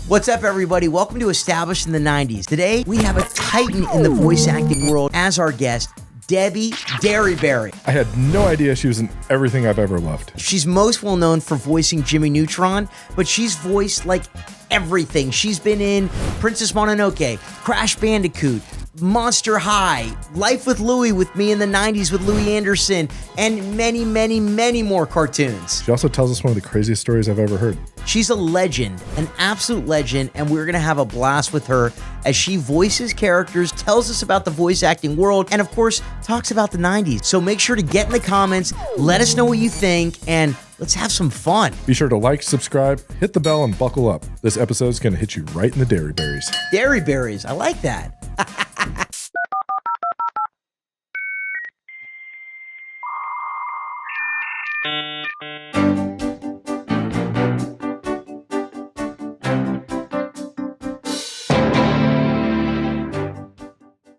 What's up, everybody? Welcome to Established in the 90s. Today, we have a titan in the voice acting world as our guest, Debi Derryberry. I had no idea she was in everything I've ever loved. She's most well known for voicing Jimmy Neutron, but she's voiced like everything. She's been in Princess Mononoke, Crash Bandicoot, Monster High, Life with Louie with me in the 90s with Louie Anderson, and many, many, many more cartoons. She also tells us one of the craziest stories I've ever heard. She's a legend, an absolute legend, and we're going to have a blast with her as she voices characters, tells us about the voice acting world, and of course, talks about the 90s. So make sure to get in the comments, let us know what you think, and let's have some fun. Be sure to like, subscribe, hit the bell, and buckle up. This episode is going to hit you right in the Derryberries. Derryberries, I like that.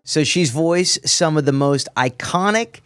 So she's voiced some of the most iconic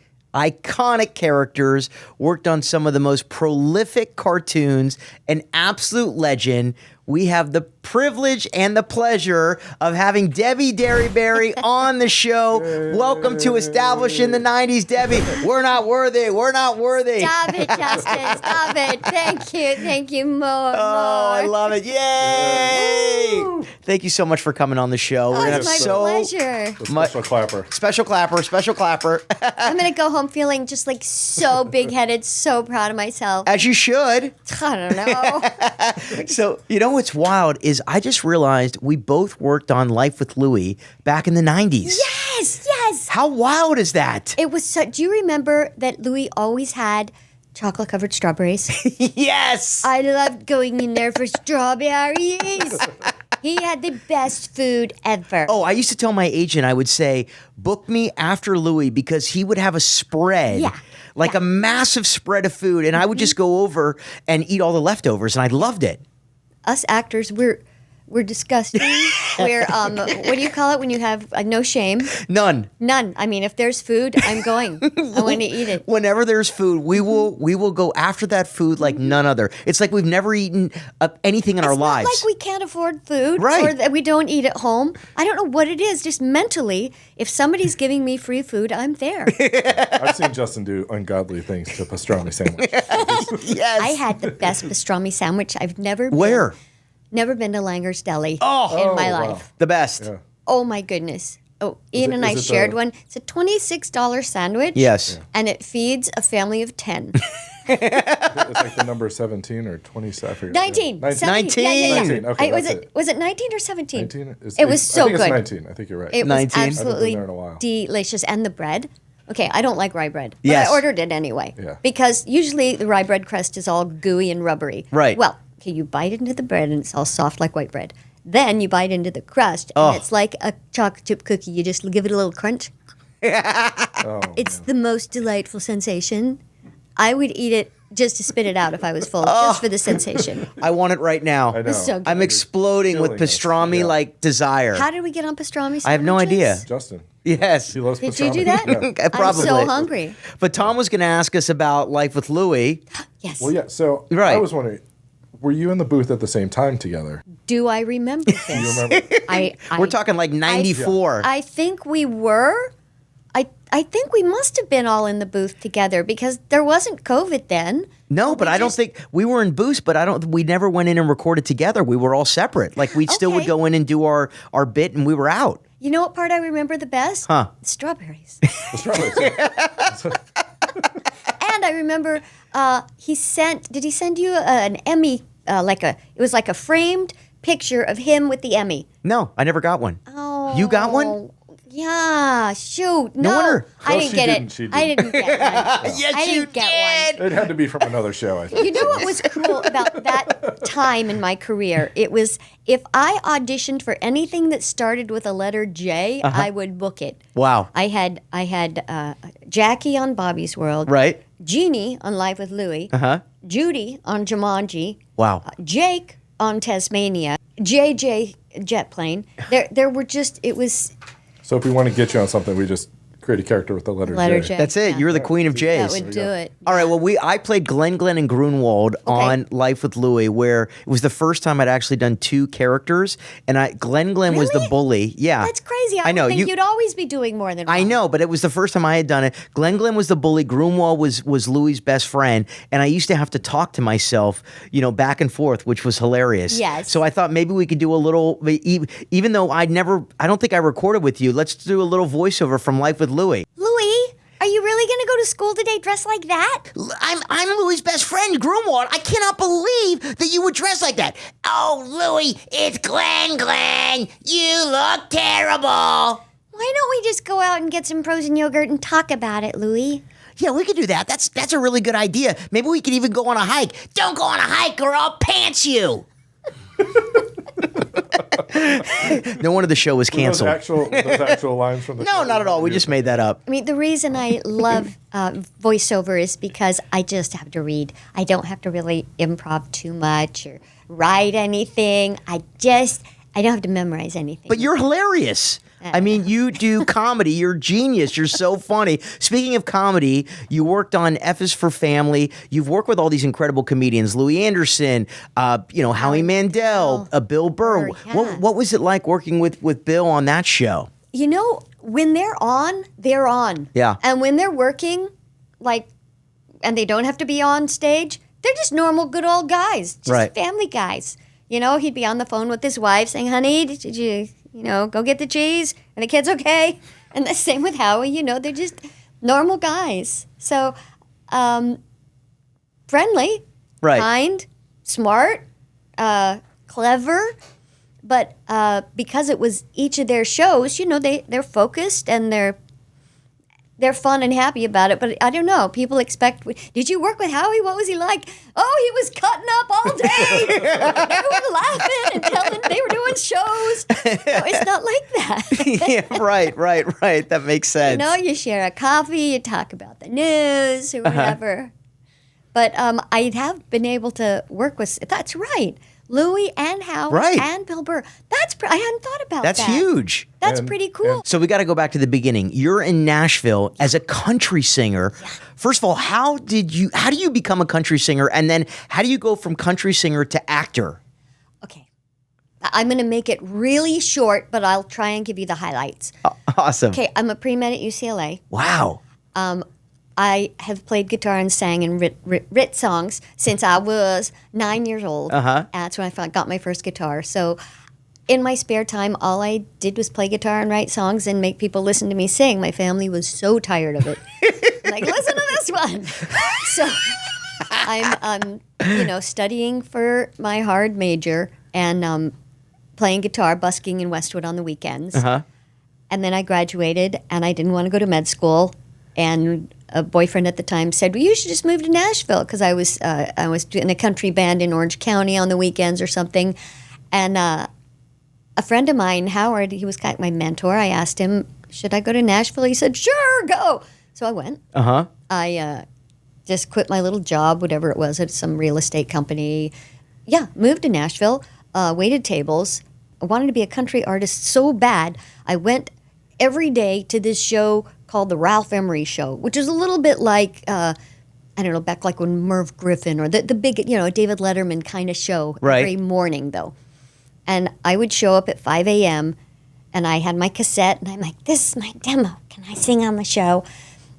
characters, worked on some of the most prolific cartoons, an absolute legend. We have the privilege and the pleasure of having Debi Derryberry on the show. Welcome to Established in the 90s, Debi. We're not worthy. We're not worthy. Stop it, Justin. Stop it. Thank you. Thank you more. I love it. Yay! Woo. Thank you so much for coming on the show. Oh, it's my pleasure. Special clapper. Special clapper. Special clapper. I'm going to go home feeling just like so big-headed, so proud of myself. As you should. I don't know. So, you know what's wild is I just realized we both worked on Life with Louie back in the 90s. Yes, yes. How wild is that? It was so, do you remember that Louie always had chocolate-covered strawberries? Yes. I loved going in there for strawberries. He had the best food ever. Oh, I used to tell my agent, I would say, book me after Louie because he would have a spread. Yeah. Like a massive spread of food, and I would just go over and eat all the leftovers, and I loved it. Us actors, we're disgusting. We're what do you call it when you have no shame? None. I mean, if there's food, I'm going. I want to eat it. Whenever there's food, we will go after that food like none other. It's like we've never eaten anything in our lives. It's not like we can't afford food, right? Or that we don't eat at home. I don't know what it is. Just mentally, if somebody's giving me free food, I'm there. I've seen Justin do ungodly things to pastrami sandwich. Yes. I had the best pastrami sandwich I've never been. Where? Never been to Langer's Deli in my life. Wow. The best. Yeah. Oh, my goodness. Oh, Ian and I shared one. It's a $26 sandwich. Yes. Yeah. And it feeds a family of 10. It's like the number 17 or 27. 19. 19. Yeah. 19. Okay, Was it 19 or 17? 19? It was so I think good. It's 19. I think you're right. It was 19. I absolutely haven't been there in a while. delicious. And the bread. Okay, I don't like rye bread. But Yes. I ordered it anyway. Yeah. Because usually the rye bread crust is all gooey and rubbery. Right. Well, okay, you bite into the bread and it's all soft like white bread. Then you bite into the crust and it's like a chocolate chip cookie. You just give it a little crunch. It's the most delightful sensation. I would eat it just to spit it out if I was full, just for the sensation. I want it right now. I know. So good. I'm exploding with Killing us. pastrami-like desire. How did we get on pastrami sandwiches? I have no idea. Justin. Yes. He loves Did pastrami. you do that? Yeah. Probably. I'm so hungry. But Tom was going to ask us about Life with Louie. Yes. Well, yeah. So Right. I was wondering, were you in the booth at the same time together? Do I remember this? Do you remember? We're talking like 94. I think we were. I think we must have been all in the booth together because there wasn't COVID then. No, but I don't think we were in booths, but we never went in and recorded together. We were all separate. Like we still would Okay. go in and do our bit and we were out. You know what part I remember the best? Huh. The strawberries. The strawberries. And I remember did he send you an Emmy, it was like a framed picture of him with the Emmy? No, I never got one. Oh. You got one? Yeah, shoot. No, wonder. I No, didn't she get didn't. it. She I didn't get one. Yes, I you didn't get one. It had to be from another show, I think. You know what was cool about that time in my career? It was if I auditioned for anything that started with a letter J, I would book it. Wow. I had Jackie on Bobby's World, Right? Jeannie on Live with Louie, Judy on Jumanji, Wow. Jake on Tasmania, JJ Jet Plane. There were just it was. So if we want to get you on something, we just create a character with the letter, Letter J. J. That's it. Yeah. You're the queen of J's. That would do it. All right. Well, I played Glenn and Grunwald on Life with Louie, where it was the first time I'd actually done 2 characters, and Glenn was the Really? bully. Yeah, That's crazy. I know would think you'd always be doing more than one. I know, but it was the first time I had done it. Glenn was the bully. Grunwald was Louie's best friend, and I used to have to talk to myself, back and forth, which was hilarious. Yes. So I thought maybe we could do a little, even though I don't think I recorded with you. Let's do a little voiceover from Life with Louie. Louie, are you really going to go to school today dressed like that? I'm Louie's best friend, Grunwald. I cannot believe that you would dress like that. Oh, Louie, it's Glenn. You look terrible. Why don't we just go out and get some frozen yogurt and talk about it, Louie? Yeah, we could do that. That's a really good idea. Maybe we could even go on a hike. Don't go on a hike or I'll pants you. No wonder the show was canceled. Those actual lines from the No, show? not at all. We just made that up. I mean, the reason I love voiceover is because I just have to read. I don't have to really improv too much or write anything. I don't have to memorize anything. But you're hilarious. I mean, you do comedy. You're a genius. You're so funny. Speaking of comedy, you worked on F is for Family. You've worked with all these incredible comedians, Louie Anderson, Howie Mandel, Bill Burr. Yeah. What was it like working with Bill on that show? When they're on, they're on. Yeah. And when they're working, and they don't have to be on stage, they're just normal, good old guys, just Right. family guys. He'd be on the phone with his wife saying, "Honey, did you, go get the cheese? And the kids okay?" And the same with Howie. They're just normal guys. So, friendly, Right. kind, smart, clever. But because it was each of their shows, they're focused and they're fun and happy about it. But I don't know. People expect. Did you work with Howie? What was he like? Oh, he was cutting up all day. They were laughing and telling. They were doing shows. No, it's not like that. Yeah, right. That makes sense. You share a coffee. You talk about the news or whatever. But I have been able to work with. That's right. Louie and Howie Right. and Bill Burr. I hadn't thought about That's that. huge. That's pretty cool. So we got to go back to the beginning. You're in Nashville as a country singer. Yeah. First of all, how do you become a country singer? And then how do you go from country singer to actor? Okay. I'm going to make it really short, but I'll try and give you the highlights. Awesome. Okay, I'm a pre-med at UCLA. Wow. I have played guitar and sang and writ songs since I was 9 years old. Uh-huh. That's when I got my first guitar. So in my spare time, all I did was play guitar and write songs and make people listen to me sing. My family was so tired of it. Like, listen to this one. So I'm studying for my hard major and playing guitar, busking in Westwood on the weekends. Uh-huh. And then I graduated, and I didn't want to go to med school. And a boyfriend at the time said, "Well, you should just move to Nashville," because I was in a country band in Orange County on the weekends or something. And a friend of mine, Howard, he was kind of my mentor. I asked him, "Should I go to Nashville?" He said, "Sure, go." So I went. Uh-huh. I just quit my little job, whatever it was, at some real estate company. Yeah, moved to Nashville, waited tables. I wanted to be a country artist so bad. I went every day to this show called the Ralph Emery Show, which is a little bit like, back like when Merv Griffin or the big, David Letterman kind of show every morning, though. And I would show up at 5 a.m., and I had my cassette, and I'm like, "This is my demo. Can I sing on the show?"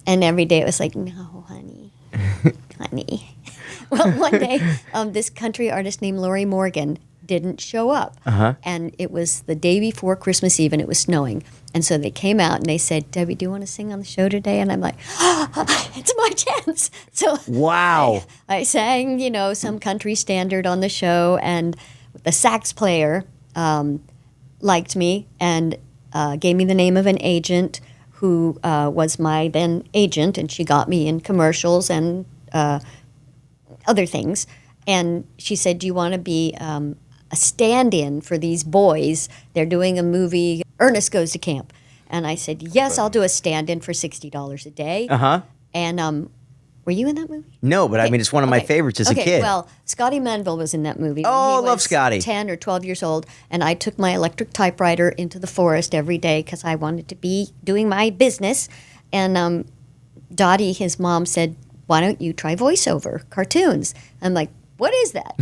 And every day it was like, "No, honey, honey." Well, one day, this country artist named Lori Morgan didn't show up. Uh-huh. And it was the day before Christmas Eve, and it was snowing. And so they came out, and they said, "Debbie, do you want to sing on the show today?" And I'm like, "It's my chance." So Wow. I sang, some country standard on the show, and the sax player liked me and gave me the name of an agent who was my then agent, and she got me in commercials and other things. And she said, "Do you want to be a stand-in for these boys? They're doing a movie, Ernest Goes to Camp." And I said, "Yes, I'll do a stand-in for $60 a day." Uh-huh. And were you in that movie? No, but I mean, it's one of my Okay. favorites as a kid. Well, Scotty Manville was in that movie. when Oh, he I love was Scotty. 10 or 12 years old, and I took my electric typewriter into the forest every day because I wanted to be doing my business. And Dottie, his mom, said, "Why don't you try voiceover cartoons?" I'm like, "What is that?"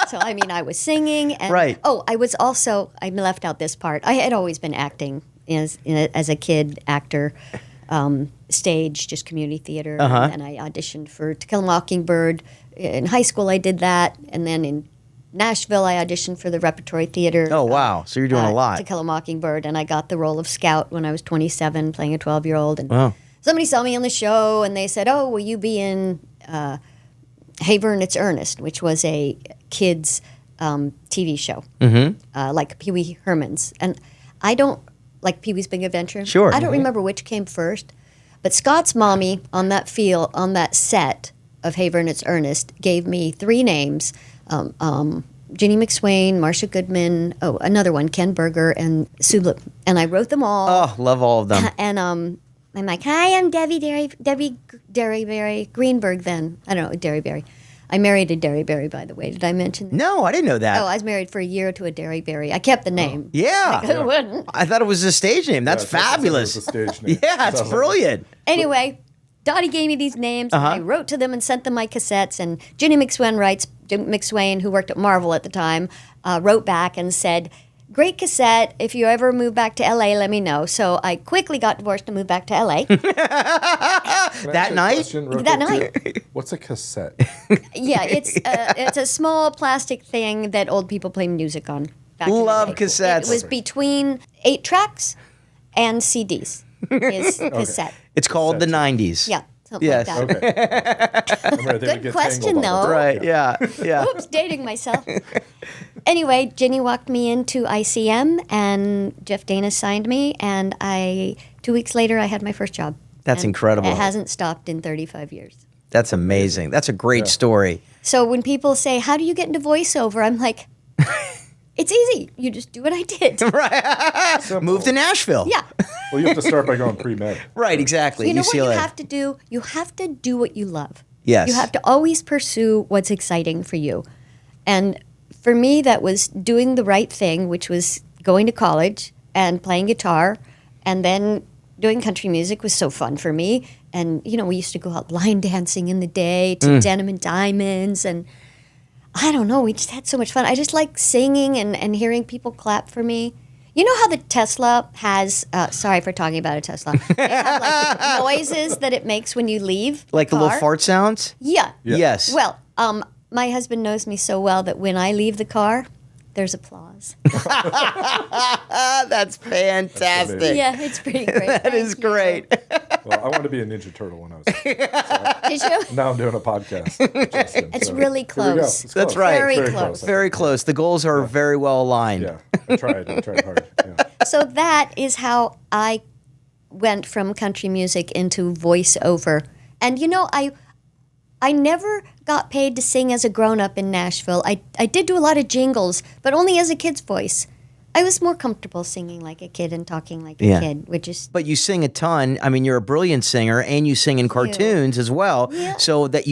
So I was singing, and Right. I was also, I left out this part. I had always been acting as a kid, actor, stage, just community theater, and I auditioned for To Kill a Mockingbird. In high school, I did that, and then in Nashville, I auditioned for the Repertory Theater. Oh, wow. So you're doing a lot. To Kill a Mockingbird, and I got the role of Scout when I was 27, playing a 12-year-old. And Wow. somebody saw me on the show, and they said, "Oh, will you be in Hey Vern, It's Ernest," which was a kids' TV show, like Pee Wee Herman's. And I don't like Pee Wee's Big Adventure. Sure. I don't remember which came first, but Scott's mommy on that set of Hey Vern, It's Ernest gave me 3 names. Ginny McSwain, Marcia Goodman, another one, Ken Berger, and Sue Bloom. And I wrote them all. Oh, love all of them. And I'm like, "Hi, I'm Debbie Derryberry Greenberg then." I don't know, Derryberry. I married a Derryberry, by the way. Did I mention that? No, I didn't know that. Oh, I was married for a year to a Derryberry. I kept the name. Yeah. Who wouldn't? I thought it was a stage name. That's Yeah, fabulous. It was a stage name. Yeah, it's Sounds like brilliant. Anyway, Dottie gave me these names, and I wrote to them and sent them my cassettes. And Ginny McSwain, who worked at Marvel at the time, wrote back and said, "Great cassette. If you ever move back to LA, let me know." So I quickly got divorced and moved back to LA. Can I ask That you a night? question real That quick, too? night. What's a cassette? Yeah, it's a small plastic thing that old people play music on. Back in the Love day. cassettes. It was between 8 tracks and CDs. His cassette. It's called the 90s. Yeah, something Yes. like that. Okay. Remember, they would Good get question, tangled all the though. time. Right, yeah. Oops, dating myself. Anyway, Ginny walked me into ICM, and Jeff Dana signed me, and 2 weeks later, I had my first job. That's And incredible. It hasn't stopped in 35 years. That's amazing. That's a great story. So when people say, "How do you get into voiceover?" I'm like, it's easy. You just do what I did. Simple. Move to Nashville. Yeah. Well, you have to start by going pre-med. Right, exactly. You know what you UCLA. have to do? You have to do what you love. Yes. You have to always pursue what's exciting for you. And for me, that was doing the right thing, which was going to college and playing guitar, and then doing country music was so fun for me. And, we used to go out line dancing in the day to Denim and Diamonds, and I don't know, we just had so much fun. I just like singing and hearing people clap for me. You know how the Tesla has, sorry for talking about a Tesla, they have like noises that it makes when you leave Like the car? little fart sounds? Yeah. Yes. Well, my husband knows me so well that when I leave the car, there's applause. That's fantastic. amazing. Yeah, it's pretty great. That is great. Well, I wanted to be a Ninja Turtle when I was a kid. Did you? Now I'm doing a podcast. with Justin, It's so really here we go. close. It's That's close. right. Very close. Very close. The goals are very well aligned. Yeah, I tried hard. Yeah. So that is how I went from country music into voiceover. And I never got paid to sing as a grown-up in Nashville. I did do a lot of jingles, but only as a kid's voice. I was more comfortable singing like a kid and talking like a kid, which is... But you sing a ton. I mean, you're a brilliant singer, and you sing in cartoons as well. Yeah. So that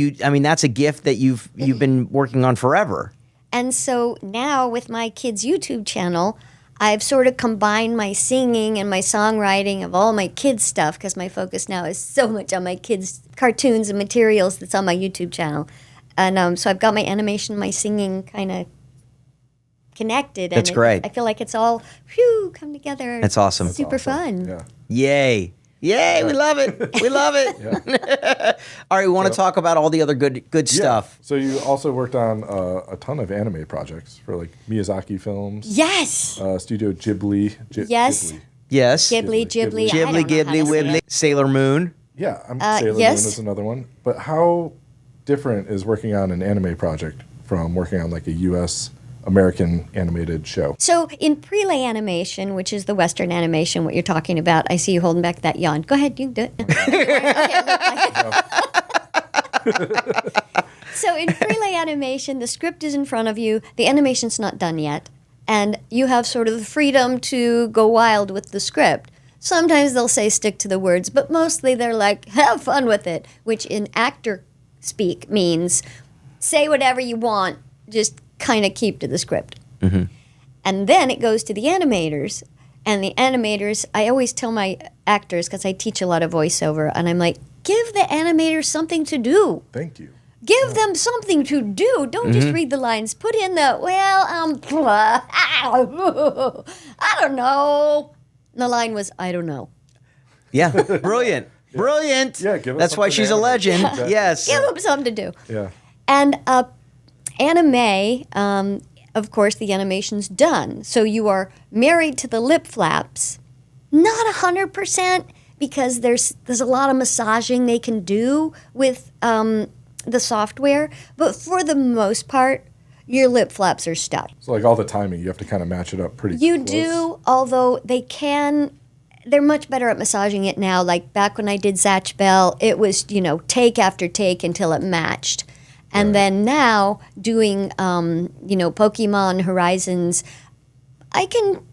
that's a gift that you've been working on forever. And so now with my kids' YouTube channel, I've sort of combined my singing and my songwriting of all my kids' stuff, because my focus now is so much on my kids' cartoons and materials that's on my YouTube channel. And so I've got my animation, my singing kind of connected. That's great. I feel like it's all come together. That's awesome. Super fun. Yeah. Yay. Yay, we love it. We love it. All right, we want to talk about all the other good stuff. So you also worked on a ton of anime projects for like Miyazaki films. Yes. Studio Ghibli. Yes. Ghibli. Yes. Ghibli. Ghibli, I don't know how to Ghibli, say Wibbly, it. Sailor Moon. Yeah, Sailor yes. Moon is another one. But how different is working on an anime project from working on like a U.S. American animated show? So in prelay animation, which is the Western animation, what you're talking about, I see you holding back that yawn. Go ahead, you can do it. So in prelay animation, the script is in front of you, the animation's not done yet, and you have sort of the freedom to go wild with the script. Sometimes they'll say stick to the words, but mostly they're like, have fun with it, which in actor speak means say whatever you want, just kind of keep to the script. And then it goes to the animators And the animators, I always tell my actors, because I teach a lot of voiceover, and I'm like, give the animators something to do. Thank you. Give them something to do. Don't just read the lines. Put in the, I don't know. And the line was, I don't know. Yeah, brilliant. Brilliant. Yeah, give us That's why something she's to a animate. legend. Exactly. Yes. Give them something to do. Yeah. And anime, of course, the animation's done. So you are married to the lip flaps. Not 100%, because there's a lot of massaging they can do with the software. But for the most part, your lip flaps are stuck. So like all the timing, you have to kind of match it up pretty You close. do, although they're much better at massaging it now. Like back when I did Zatch Bell, it was, take after take until it matched. And then now doing, Pokemon Horizons, I can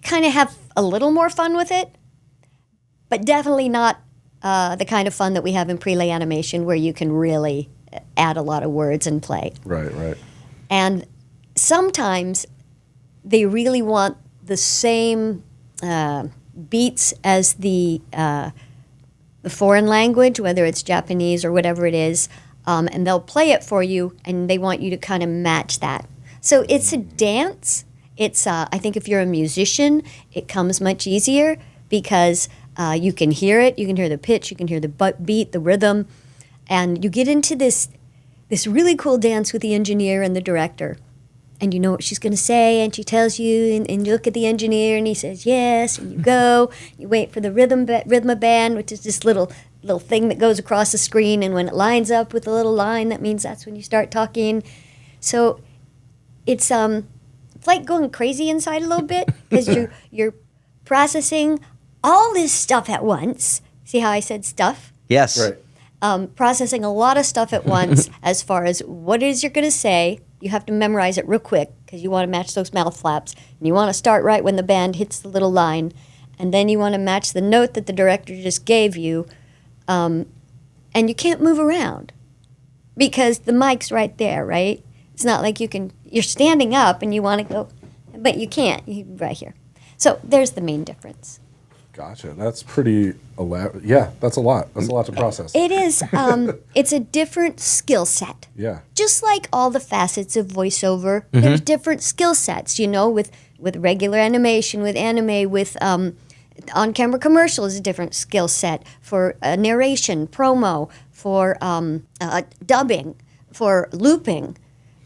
kind of have a little more fun with it, but definitely not the kind of fun that we have in prelay animation where you can really add a lot of words and play. Right. And sometimes they really want the same beats as the foreign language, whether it's Japanese or whatever it is, and they'll play it for you, and they want you to kind of match that. So it's a dance. It's I think if you're a musician, it comes much easier because you can hear it, you can hear the pitch, you can hear the beat, the rhythm, and you get into this really cool dance with the engineer and the director. And you know what she's going to say, and she tells you, and you look at the engineer, and he says yes, and you go. You wait for the rhythm band, which is this little thing that goes across the screen, and when it lines up with the little line, that means that's when you start talking. So it's like going crazy inside a little bit because you're processing all this stuff at once. See how I said stuff? Yes. Right. Processing a lot of stuff at once as far as what it is you're going to say. You have to memorize it real quick because you want to match those mouth flaps. And you want to start right when the band hits the little line. And then you want to match the note that the director just gave you. And you can't move around because the mic's right there, right? It's not like you're standing up and you want to go, but you can't. You're right here. So there's the main difference. Gotcha. That's pretty elaborate. Yeah, that's a lot. That's a lot to process. It is. It's a different skill set. Yeah. Just like all the facets of voiceover, there's different skill sets, with regular animation, with anime, with on-camera commercial is a different skill set for narration, promo, for dubbing, for looping.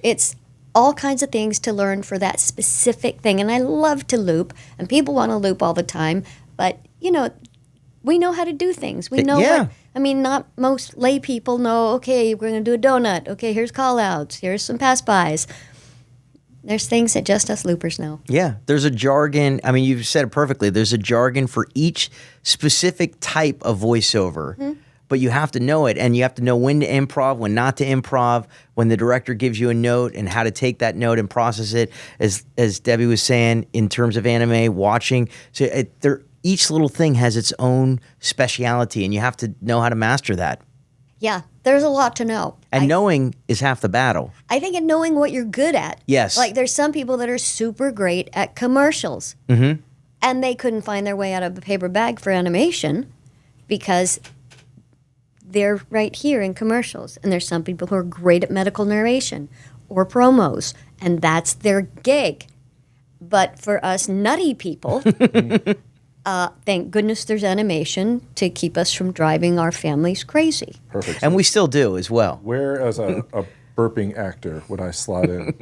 It's all kinds of things to learn for that specific thing. And I love to loop, and people want to loop all the time. But, we know how to do things. We know not most lay people know, okay, we're going to do a donut. Okay, here's call-outs. Here's some pass-bys. There's things that just us loopers know. Yeah, there's a jargon. I mean, you've said it perfectly. There's a jargon for each specific type of voiceover. But you have to know it, and you have to know when to improv, when not to improv, when the director gives you a note and how to take that note and process it, as Debbie was saying, in terms of anime, watching. So each little thing has its own speciality, and you have to know how to master that. Yeah, there's a lot to know. And knowing is half the battle. I think in knowing what you're good at. Yes. Like there's some people that are super great at commercials. Mm-hmm. And they couldn't find their way out of a paper bag for animation because they're right here in commercials. And there's some people who are great at medical narration or promos, and that's their gig. But for us nutty people, thank goodness there's animation to keep us from driving our families crazy. Perfect. And we still do as well. Where, as a burping actor, would I slot in?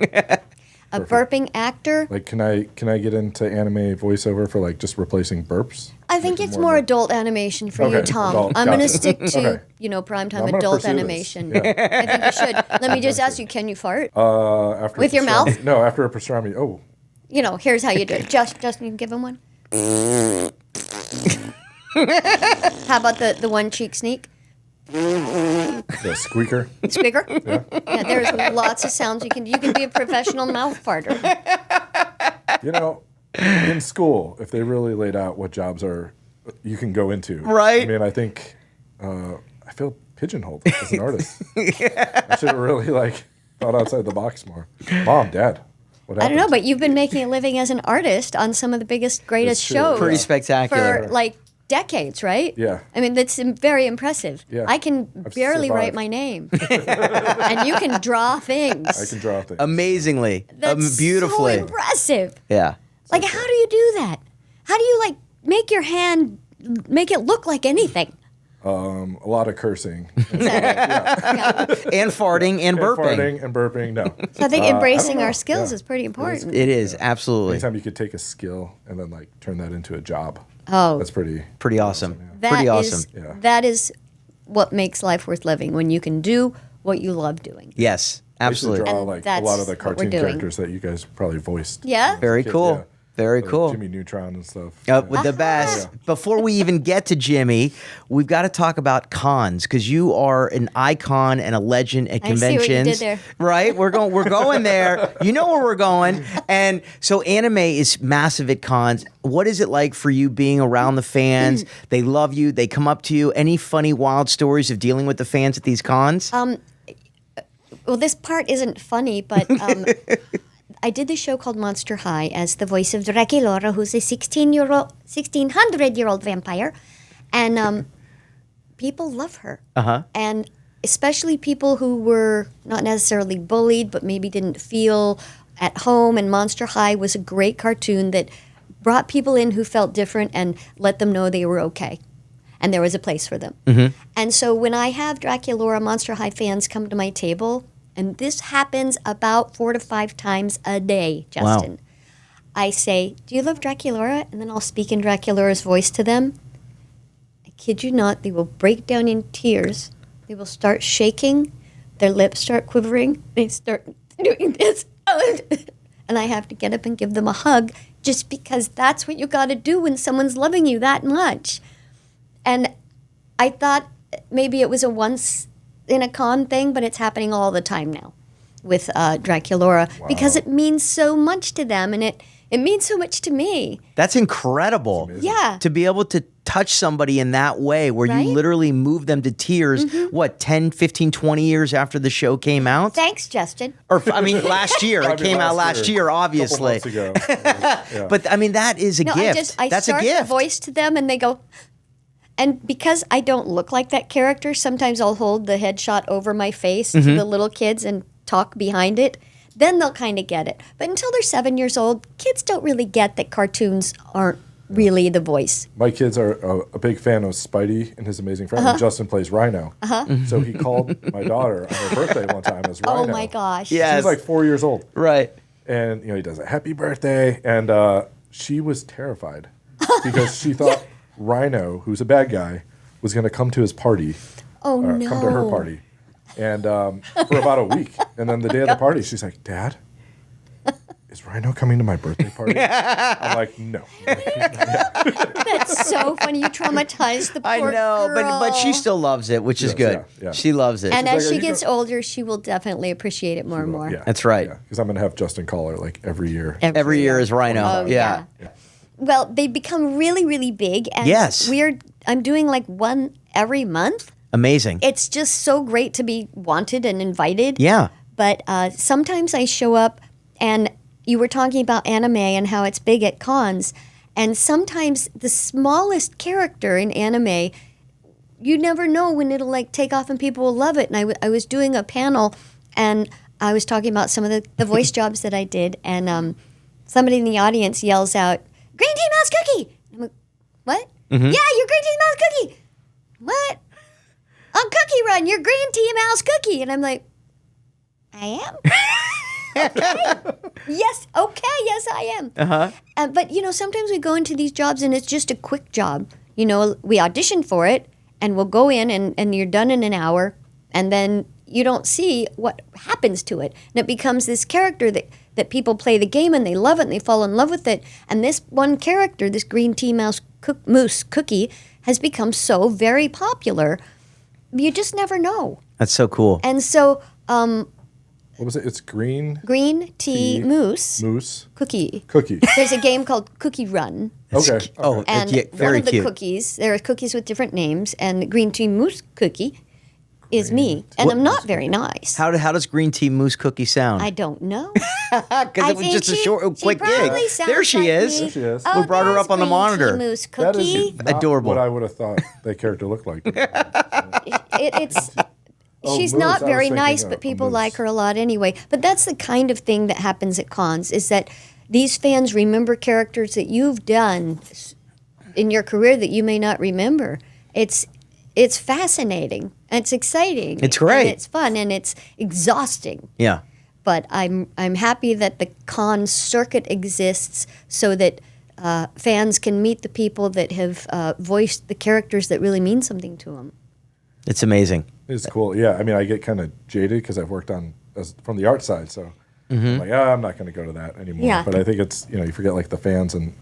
A burping actor? Like, can I get into anime voiceover for like just replacing burps? I think it's more adult animation for you, Okay, Tom. adult, I'm going to gotcha. stick to, Okay. primetime I'm gonna adult pursue this. animation. Yeah. I think you should. Let me just ask you, can you fart? After With your mouth? No, after a pastrami. Oh, Here's how you do it. Justin, you can give him one. How about the one cheek sneak? the squeaker. Squeaker? Yeah, there's lots of sounds you can do. You can be a professional mouth farter. In school, if they really laid out what jobs you can go into. Right. I mean, I think I feel pigeonholed as an artist. I should have really thought outside the box more. Mom, Dad. What I don't know, happened? but you've been making a living as an artist on some of the biggest, greatest It's true, shows. Pretty Yeah. spectacular. For like decades, right? Yeah. I mean, that's very impressive. Yeah. I can I've barely write survived. my name. And you can draw things. I can draw things. Amazingly. That's Beautifully. so impressive. Yeah. Like, how do you do that? How do you, like, make your hand, make it look like anything? A lot of cursing. And farting and burping. Farting and burping, no. So I think embracing know. our skills Yeah. is pretty important. It is, absolutely. Anytime you could take a skill and then like turn that into a job. Oh. That's pretty Pretty awesome. That Pretty is- awesome. Yeah. That is what makes life worth living, when you can do what you love doing. Yes, I used to absolutely. draw And like a that's lot of the what we're cartoon doing. characters that you guys probably voiced. Yeah? Very Kid, cool. yeah. Very Like cool. Jimmy Neutron and stuff. With the best. Yeah. Before we even get to Jimmy, we've got to talk about cons, because you are an icon and a legend at I see what you conventions. did there. Right? We're going there. You know where we're going. And so anime is massive at cons. What is it like for you being around the fans? They love you. They come up to you. Any funny, wild stories of dealing with the fans at these cons? Well, this part isn't funny, but I did this show called Monster High as the voice of Draculaura, who's a 1600-year-old vampire. And people love her. Uh-huh. And especially people who were not necessarily bullied, but maybe didn't feel at home. And Monster High was a great cartoon that brought people in who felt different and let them know they were okay. And there was a place for them. And so when I have Draculaura Monster High fans come to my table, and this happens about 4 to 5 times a day, Justin, I say, "Do you love Draculaura?" And then I'll speak in Draculaura's voice to them. I kid you not, they will break down in tears. They will start shaking. Their lips start quivering. They start doing this. And I have to get up and give them a hug, just because that's what you got to do when someone's loving you that much. And I thought maybe it was a once in a con thing, but it's happening all the time now with Draculaura, because it means so much to them, and it means so much to me. That's incredible. Yeah. To be able to touch somebody in that way, where Right? you literally move them to tears, 10, 15, 20 years after the show came out? Thanks, Justin. Or, I mean, last year. It came out last year, obviously. Couple months ago. Yeah. But, I mean, that is a No, gift. I That's a start gift. the voice to them, and they go. And because I don't look like that character, sometimes I'll hold the headshot over my face to the little kids and talk behind it. Then they'll kind of get it. But until they're 7 years old, kids don't really get that cartoons aren't really the voice. My kids are a big fan of Spidey and his amazing friend. And Justin plays Rhino. So he called my daughter on her birthday one time as Rhino. Oh my gosh. Yeah. She's like 4 years old. Right. And he does a happy birthday. And she was terrified because she thought Rhino, who's a bad guy, was going to come to his party. Oh or no. come to her party. And for about a week. And then the day of the party, she's like, "Dad, is Rhino coming to my birthday party?" I'm like, "No." That's so funny. You traumatized the poor I know, but she girl. still loves it, which is Yes, good. yeah. She loves it. And She's as like, she "Are you gets older, she will definitely appreciate it more and more. Yeah. That's right. Because I'm going to have Justin call her like every year. Every year is Rhino. Oh, yeah. Well, they become really, really big, and Yes. I'm doing like one every month. Amazing. It's just so great to be wanted and invited. Yeah. But sometimes I show up, and you were talking about anime and how it's big at cons, and sometimes the smallest character in anime, you never know when it'll like take off and people will love it. And I was doing a panel, and I was talking about some of the voice jobs that I did, and somebody in the audience yells out, "Green tea mouse cookie!" I'm like, "What? Yeah, you're Green tea mouse cookie." "What? On Cookie Run, you're Green tea mouse cookie." And I'm like, "I am." Yes, okay, yes, I am. But, sometimes we go into these jobs and it's just a quick job. We audition for it, and we'll go in and you're done in an hour, and then you don't see what happens to it. And it becomes this character that people play the game and they love it and they fall in love with it. And this one character, this green tea mouse cookie, has become so very popular. You just never know. That's so cool. And so What was it? It's green green tea moose cookie. cookie. There's a game called Cookie Run. Okay. Oh, And yeah, one very of the cute. cookies, there are cookies with different names, and the green tea moose cookie is me, and I'm not very nice. How does green tea mousse cookie sound? I don't know. Because it was just a quick gig. probably sounds There she like is. me. There she is. Oh, We brought her there's up on the green tea monitor. mousse That is cookie. not Adorable. what I would have thought that character looked like. It's she's Moose. not I was very thinking nice, of but a people moose. like her a lot anyway. But that's the kind of thing that happens at cons, is that these fans remember characters that you've done in your career that you may not remember. It's fascinating. It's exciting. It's great. And it's fun, and it's exhausting. Yeah. But I'm happy that the con circuit exists so that fans can meet the people that have voiced the characters that really mean something to them. It's amazing. It's cool. Yeah, I mean, I get kind of jaded because I've worked on from the art side, so I'm like, I'm not going to go to that anymore. Yeah. But I think it's you forget like the fans and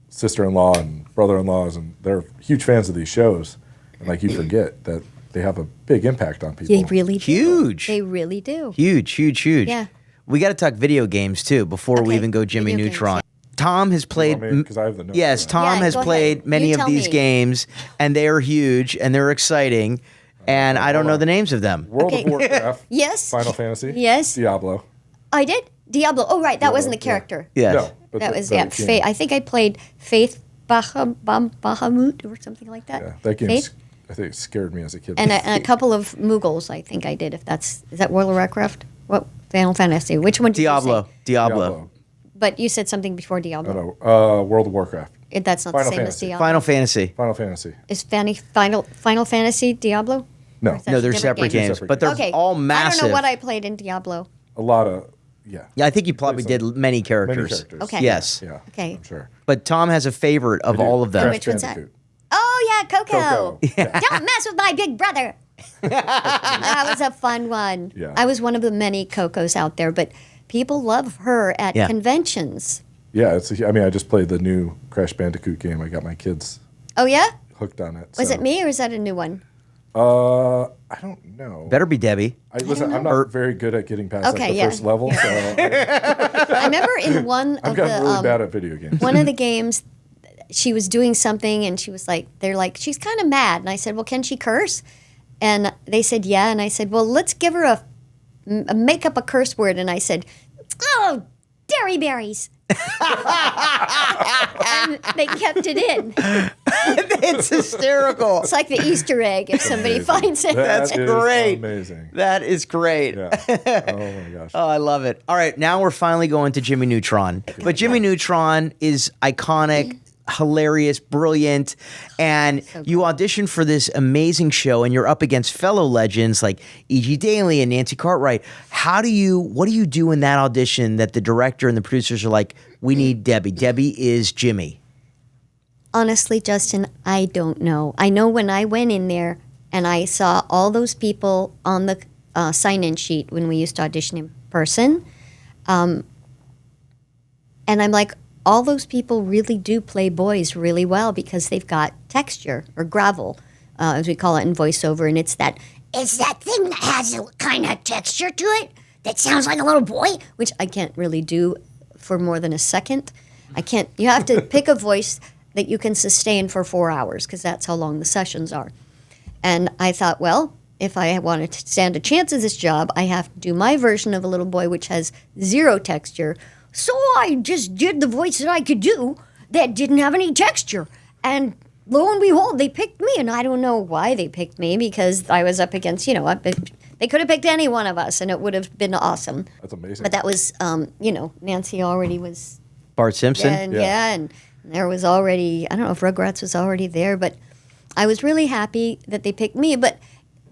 sister-in-law and brother-in-laws, and they're huge fans of these shows, and like you forget that they have a big impact on people. They really do. Huge. They really do. Huge. Yeah. We got to talk video games too before we Okay, even go Jimmy video games, Neutron. yeah. Tom has played. Because I have the notes. Yes, for that. Tom Yeah, has go ahead. played many You of tell these me. games, and they are huge and they're exciting. And I don't know the names of them. World Okay. of Warcraft. Yes. Final Fantasy. Yes. Diablo. I did? Diablo. Oh, right. That wasn't the yeah. character. Yes. No, but That the- was, the yeah. game. I think I played Faith Bahamut or something like that. Yeah, that game. Faith? I think it scared me as a kid. And a couple of Mughals, I think I did. Is that World of Warcraft? What? Final Fantasy. Which one did you say? Diablo. But you said something before Diablo. No, World of Warcraft. That's not Final the same as Fantasy. Diablo. Final Fantasy. Final Fantasy. Is Final Fantasy Diablo? No, Or is that No, a they're different separate game? games, Separate but they're Okay. all I massive. don't know what I played in Diablo. a lot of yeah. Yeah, I think you probably did many characters. Many characters. Okay. Yes. Yeah. Okay. I'm sure. But Tom has a favorite of I do. all of them. Crash Which one's that? Bandicoot. Oh, yeah, Coco. Coco. Yeah. Don't mess with my big brother. That was a fun one. Yeah. I was one of the many Cocos out there, but people love her at Yeah. conventions. Yeah, I just played the new Crash Bandicoot game. I got my kids Oh, yeah? hooked on it. Was so. it me or is that a new one? I don't know. Better be Debbie. Listen, I'm not very good at getting past Okay, like, the yeah. first level, so I remember in one I've of gotten the really bad at video games. one of the games, she was doing something and she was like, they're like, she's kind of mad. And I said, well, can she curse? And they said, yeah. And I said, well, let's give her make up a curse word. And I said, oh, Derryberries. And they kept it in. It's hysterical. It's like the Easter egg if somebody finds it. That That's is great. Amazing. That is great. Yeah. Oh my gosh. Oh, I love it. All right, now we're finally going to Jimmy Neutron. But Jimmy Neutron is iconic, hilarious, brilliant, and you auditioned for this amazing show, and you're up against fellow legends like E.G. Daly and Nancy Cartwright. What do you do in that audition that the director and the producers are like, we need Debbie. Debbie is Jimmy. Honestly, Justin, I don't know. I know when I went in there and I saw all those people on the sign-in sheet when we used to audition in person, and I'm like, all those people really do play boys really well because they've got texture or gravel, as we call it in voiceover, and it's that thing that has a kind of texture to it that sounds like a little boy, which I can't really do for more than a second. I can't. You have to pick a voice that you can sustain for 4 hours because that's how long the sessions are. And I thought, well, if I wanted to stand a chance at this job, I have to do my version of a little boy, which has zero texture. So I just did the voice that I could do that didn't have any texture. And lo and behold, they picked me. And I don't know why they picked me because I was up against, they could have picked any one of us and it would have been awesome. That's amazing. But that was, Nancy already was Bart Simpson? and there was already, I don't know if Rugrats was already there, but I was really happy that they picked me. But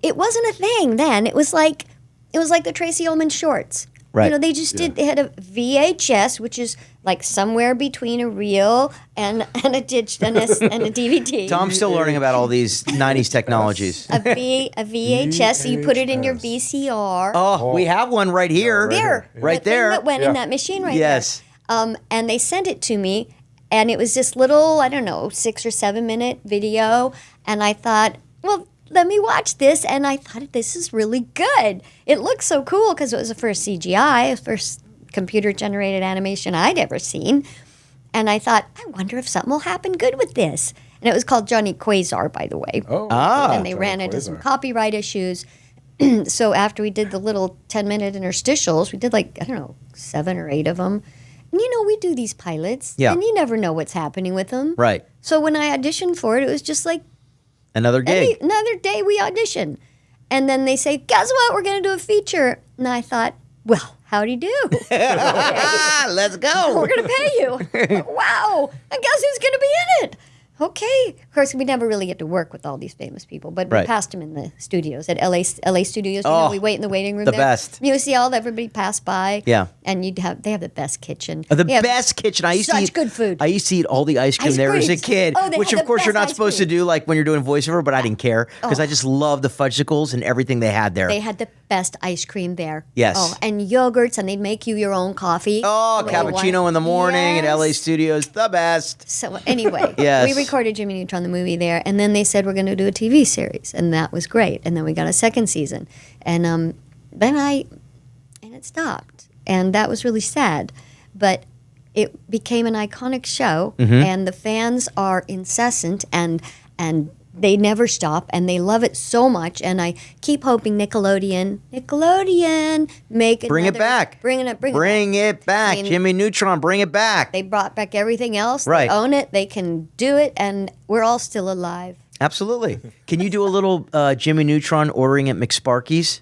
it wasn't a thing then. It was like the Tracy Ullman shorts. Right. They just they had a VHS, which is like somewhere between a reel and a DVD. Tom's still learning about all these 90s technologies. a VHS, so you put it in your VCR. Oh, we have one right here. there. Right the there. thing that went Yeah. in that machine right Yes. there. And they sent it to me, and it was this little, 6 or 7 minute video, and I thought, well, let me watch this, and I thought, this is really good. It looked so cool because it was the first CGI, the first computer-generated animation I'd ever seen, and I thought, I wonder if something will happen good with this. And it was called Johnny Quasar, by the way. Oh, And they Johnny ran into some Quasar. copyright issues. So after we did the little 10-minute interstitials, we did 7 or 8 of them. And we do these pilots, Yeah. and you never know what's happening with them. Right. So when I auditioned for it, it was just like Another gig. another day we audition. And then they say, guess what? We're going to do a feature. And I thought, well, howdy do. Let's go. We're going to pay you. Wow. And guess who's going to be in it? Okay. Of course, we never really get to work with all these famous people, but we Right. passed them in the studios at LA Studios. Oh, we wait in the waiting room the there. best. You see everybody pass by. Yeah. And they have the best kitchen. The They have best kitchen. I used to such eat good food. I used to eat all the ice cream Ice there as a creams. kid, Oh, they which had of the course you're best not ice supposed to cream. do like when you're doing voiceover, but I didn't care because I just loved the fudgesicles and everything they had there. They had the best ice cream there. Yes. Oh, and yogurts, and they'd make you your own coffee. Oh, The little cappuccino one. in the morning at Yes. LA Studios, the best. So anyway, Yes. we recorded Jimmy Neutron the movie there, and then they said we're going to do a TV series, and that was great. And then we got a second season, and then it stopped, and that was really sad, but it became an iconic show, and the fans are incessant, and they never stop, and they love it so much, and I keep hoping Nickelodeon, make Bring it another- back. bring it back. Bring it back. I mean, Jimmy Neutron, bring it back. They brought back everything else. Right. They own it. They can do it, and we're all still alive. Absolutely. Can you do a little Jimmy Neutron ordering at McSparky's?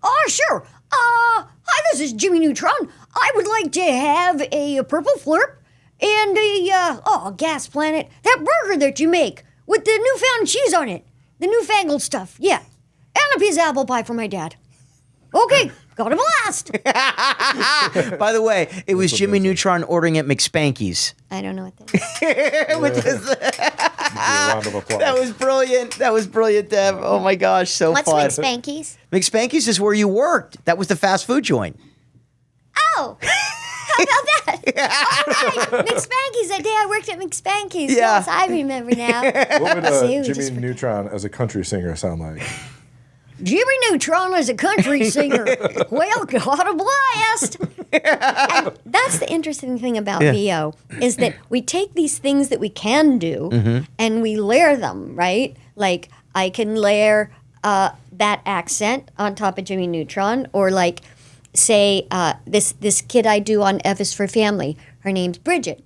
Oh, sure. Hi, this is Jimmy Neutron. I would like to have a purple flurp and a gas planet. That burger that you make with the newfound cheese on it. The newfangled stuff, yeah. And a piece of apple pie for my dad. Okay, got a blast. By the way, it was Jimmy Neutron ordering at McSpanky's. I don't know what that is. Which is, Give you a round of applause. that was brilliant. That was brilliant, Deb. Oh my gosh, so What's fun. McSpanky's? McSpanky's is where you worked. That was the fast food joint. Oh, how about that? All right, McSpanky's. That day I worked at McSpanky's. Yeah. Yes, I remember now. What would See, we just Jimmy forgot. Neutron as a country singer sound like? Jimmy Neutron is a country singer. Well, got a blast. And that's the interesting thing about VO is that we take these things that we can do and we layer them, right? Like I can layer that accent on top of Jimmy Neutron, or like say this kid I do on F is for Family. Her name's Bridget,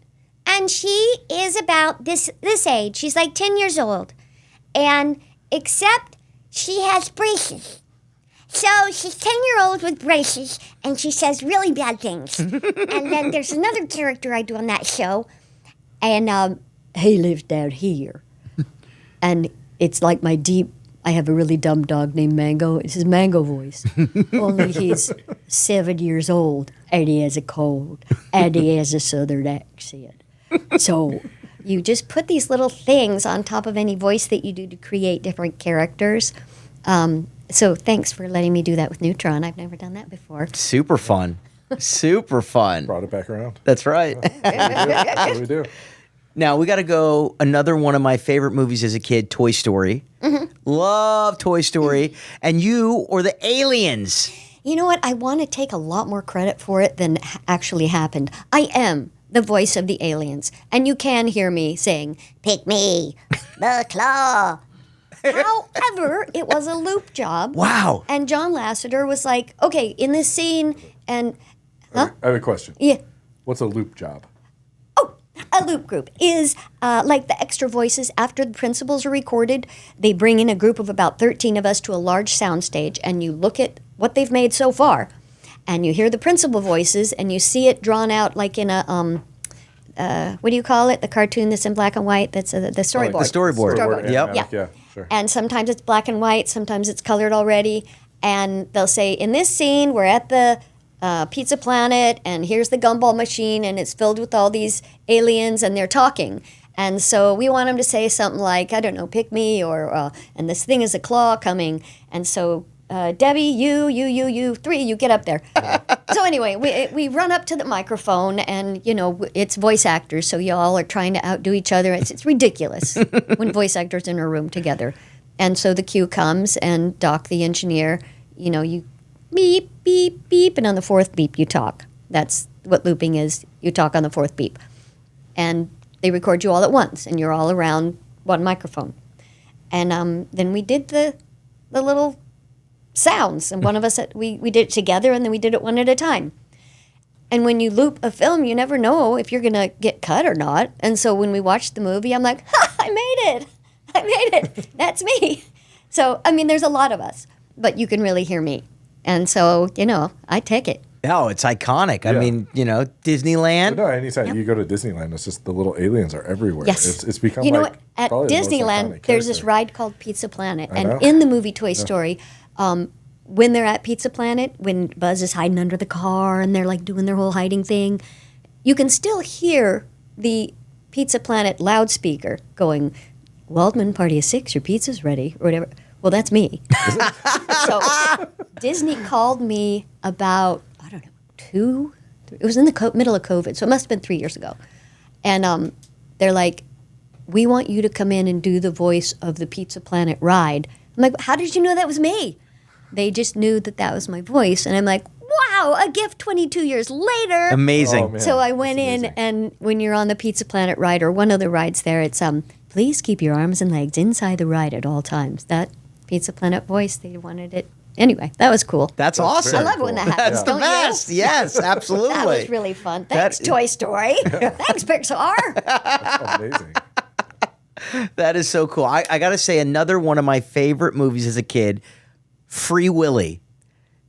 and she is about this age. She's like 10 years old, and except she has braces. So she's 10-year-old with braces, and she says really bad things. And then there's another character I do on that show, and he lives down here. And it's like I have a really dumb dog named Mango. It's his Mango voice. Only he's 7 years old, and he has a cold, and he has a southern accent. So you just put these little things on top of any voice that you do to create different characters. So thanks for letting me do that with Neutron. I've never done that before. Super fun. Super fun. Brought it back around. That's right. That's what we do. Now we got to go. Another one of my favorite movies as a kid, Toy Story. Love Toy Story. And you or the aliens. You know what? I want to take a lot more credit for it than actually happened. I am the voice of the aliens. And you can hear me saying, "Pick me, the claw." However, it was a loop job. Wow. And John Lasseter was like, okay, in this scene, and I have a question. yeah. What's a loop job? A loop group is like the extra voices. After the principals are recorded, they bring in a group of about 13 of us to a large soundstage, and you look at what they've made so far, and you hear the principal voices, and you see it drawn out like in a what do you call it? The cartoon that's in black and white. That's the storyboard. The storyboard. Storyboard. Yep. animatic, yeah, sure. And sometimes it's black and white, sometimes it's colored already. And they'll say, in this scene, we're at the Pizza Planet, and here's the gumball machine, and it's filled with all these aliens, and they're talking. And so we want them to say something like, I don't know, pick me, or, and this thing is a claw coming. And so, Debbie, you, three, you get up there. So anyway, we run up to the microphone, and, you know, it's voice actors, so y'all are trying to outdo each other. It's ridiculous when voice actors are in a room together. And so the cue comes, and Doc, the engineer, you know, you beep, beep, beep, and on the fourth beep, you talk. That's what looping is. You talk on the fourth beep. And they record you all at once, and you're all around one microphone. And then we did the little sounds. And one of us, we did it together, and then we did it one at a time. And when you loop a film, you never know if you're going to get cut or not. And so when we watched the movie, I'm like, ha, I made it. I made it. That's me. So, I mean, there's a lot of us, but you can really hear me. And so, I take it. Oh, it's iconic. I mean, Disneyland. No, anytime you go to Disneyland, it's just the little aliens are everywhere. Yes. It's become what? At probably the most Disneyland, iconic there's this character. ride called Pizza Planet. I know. And in the movie Toy Story, when they're at Pizza Planet, when Buzz is hiding under the car and they're like doing their whole hiding thing, you can still hear the Pizza Planet loudspeaker going, Waldman, party of 6, your pizza's ready, or whatever. Well, that's me. So Disney called me about, I don't know, it was in the middle of COVID, so it must have been 3 years ago. And they're like, we want you to come in and do the voice of the Pizza Planet ride. I'm like, how did you know that was me? They just knew that was my voice. And I'm like, wow, a gift 22 years later. Amazing. Oh, man. So I went That's in, amazing. and when you're on the Pizza Planet ride, or one of the rides there, it's, please keep your arms and legs inside the ride at all times. That Pizza Planet voice, they wanted it. Anyway, that was cool. That's awesome. I love it when that happens, That's the don't best. you? Yes, absolutely. That was really fun. Thanks, Toy Story. Thanks, Pixar. Amazing. That is so cool. I got to say, another one of my favorite movies as a kid, Free Willy.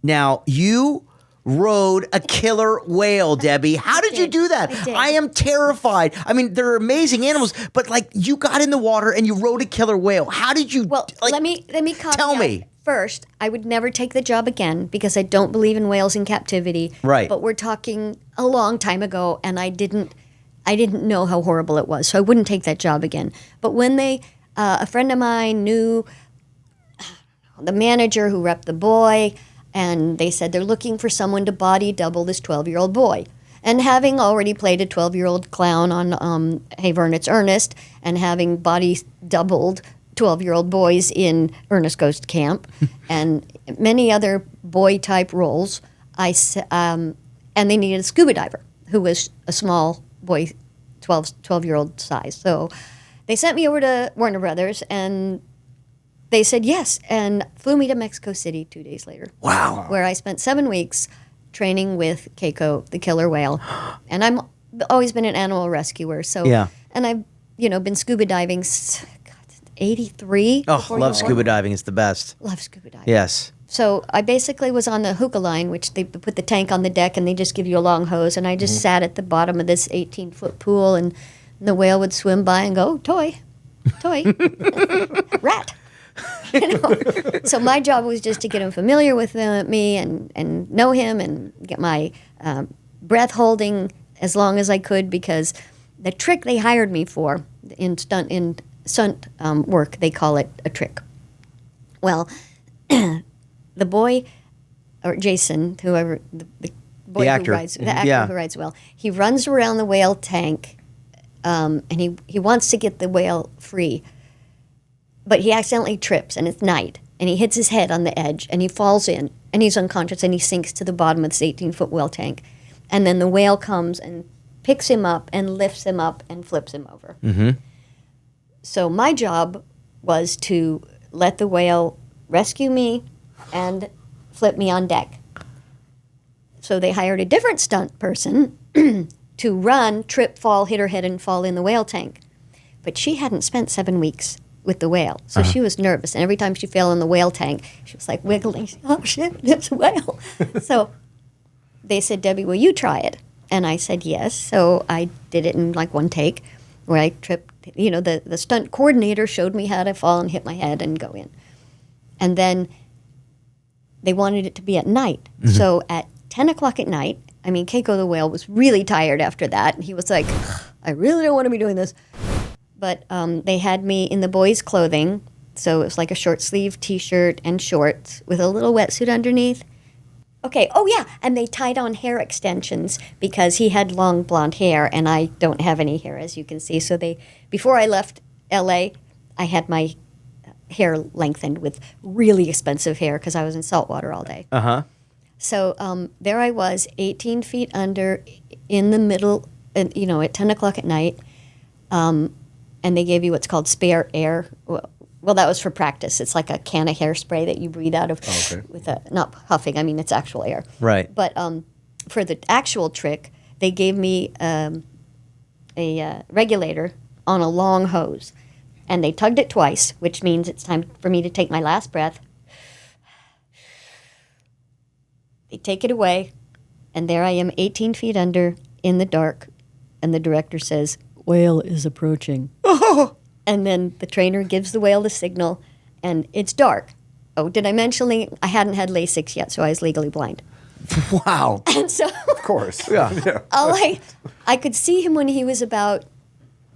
Now, you rode a killer whale, Debbie. How did you do that? I did. I am terrified. I mean, they're amazing animals, but like you got in the water and you rode a killer whale. How did you? Well, let me caveat. Tell me. First, I would never take the job again because I don't believe in whales in captivity. Right. But we're talking a long time ago, and I didn't know how horrible it was, so I wouldn't take that job again. But when a friend of mine knew the manager who repped the boy, and they said they're looking for someone to body double this 12-year-old boy. And having already played a 12-year-old clown on Hey Vern, It's Ernest, and having body doubled 12-year-old boys in Ernest Goes to Camp, and many other boy-type roles, and they needed a scuba diver who was a small boy, 12-year-old size. So they sent me over to Warner Brothers, and they said yes, and flew me to Mexico City 2 days later. Wow. Where I spent 7 weeks training with Keiko, the killer whale. And I'm always been an animal rescuer. So, Yeah. And I've, been scuba diving, 83. Oh, before love you know scuba it. diving. It's the best. Love scuba diving. Yes. So I basically was on the hookah line, which they put the tank on the deck and they just give you a long hose. And I just sat at the bottom of this 18-foot pool, and the whale would swim by and go, toy, rat. So my job was just to get him familiar with me and know him and get my breath holding as long as I could, because the trick they hired me for in stunt work, they call it a trick. Well, the boy, or Jason, whoever the boy The actor. who rides, the actor Yeah. who rides the whale, he runs around the whale tank, and he wants to get the whale free, but he accidentally trips, and it's night, and he hits his head on the edge, and he falls in, and he's unconscious, and he sinks to the bottom of this 18-foot whale tank, and then the whale comes and picks him up and lifts him up and flips him over. Mm-hmm. So my job was to let the whale rescue me and flip me on deck. So they hired a different stunt person to run, trip, fall, hit her head, and fall in the whale tank. But she hadn't spent 7 weeks with the whale, so she was nervous. And every time she fell in the whale tank, she was like wiggling. Oh, shit, there's a whale. So they said, Debbie, will you try it? And I said yes. So I did it in like one take, where I tripped. The stunt coordinator showed me how to fall and hit my head and go in. And then they wanted it to be at night. Mm-hmm. So at 10 o'clock at night, Keiko the whale was really tired after that. And he was like, I really don't want to be doing this. But they had me in the boys' clothing. So it was like a short sleeve T-shirt and shorts with a little wetsuit underneath. Okay, oh yeah, and they tied on hair extensions because he had long blonde hair and I don't have any hair, as you can see. So before I left LA, I had my hair lengthened with really expensive hair because I was in salt water all day. Uh-huh. So there I was, 18 feet under, in the middle, at 10 o'clock at night. and they gave you what's called spare air. Well, that was for practice. It's like a can of hairspray that you breathe out of with not puffing. I mean, it's actual air. Right. But for the actual trick, they gave me a regulator on a long hose, and they tugged it twice, which means it's time for me to take my last breath. They take it away, and there I am 18 feet under in the dark, and the director says, "Whale is approaching." And then the trainer gives the whale the signal, and it's dark. Oh, did I mention I hadn't had LASIK yet, so I was legally blind. Wow. And so, Of course. Yeah. I could see him when he was about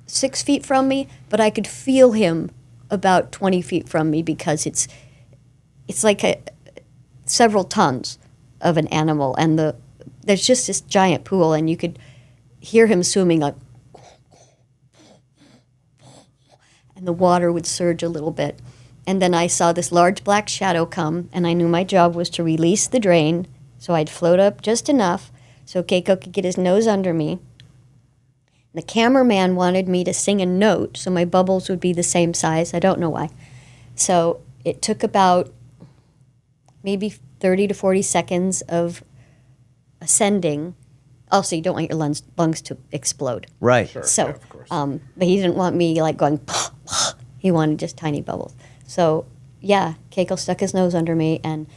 6 feet from me, but I could feel him about 20 feet from me because it's like several tons of an animal, and there's just this giant pool, and you could hear him swimming like, and the water would surge a little bit. And then I saw this large black shadow come, and I knew my job was to release the drain, so I'd float up just enough so Keiko could get his nose under me. The cameraman wanted me to sing a note so my bubbles would be the same size. I don't know why. So it took about maybe 30 to 40 seconds of ascending. Also, you don't want your lungs to explode. Right. Sure. So, Yeah, of course. but he didn't want me like going, he wanted just tiny bubbles. So, yeah, Keiko stuck his nose under me, and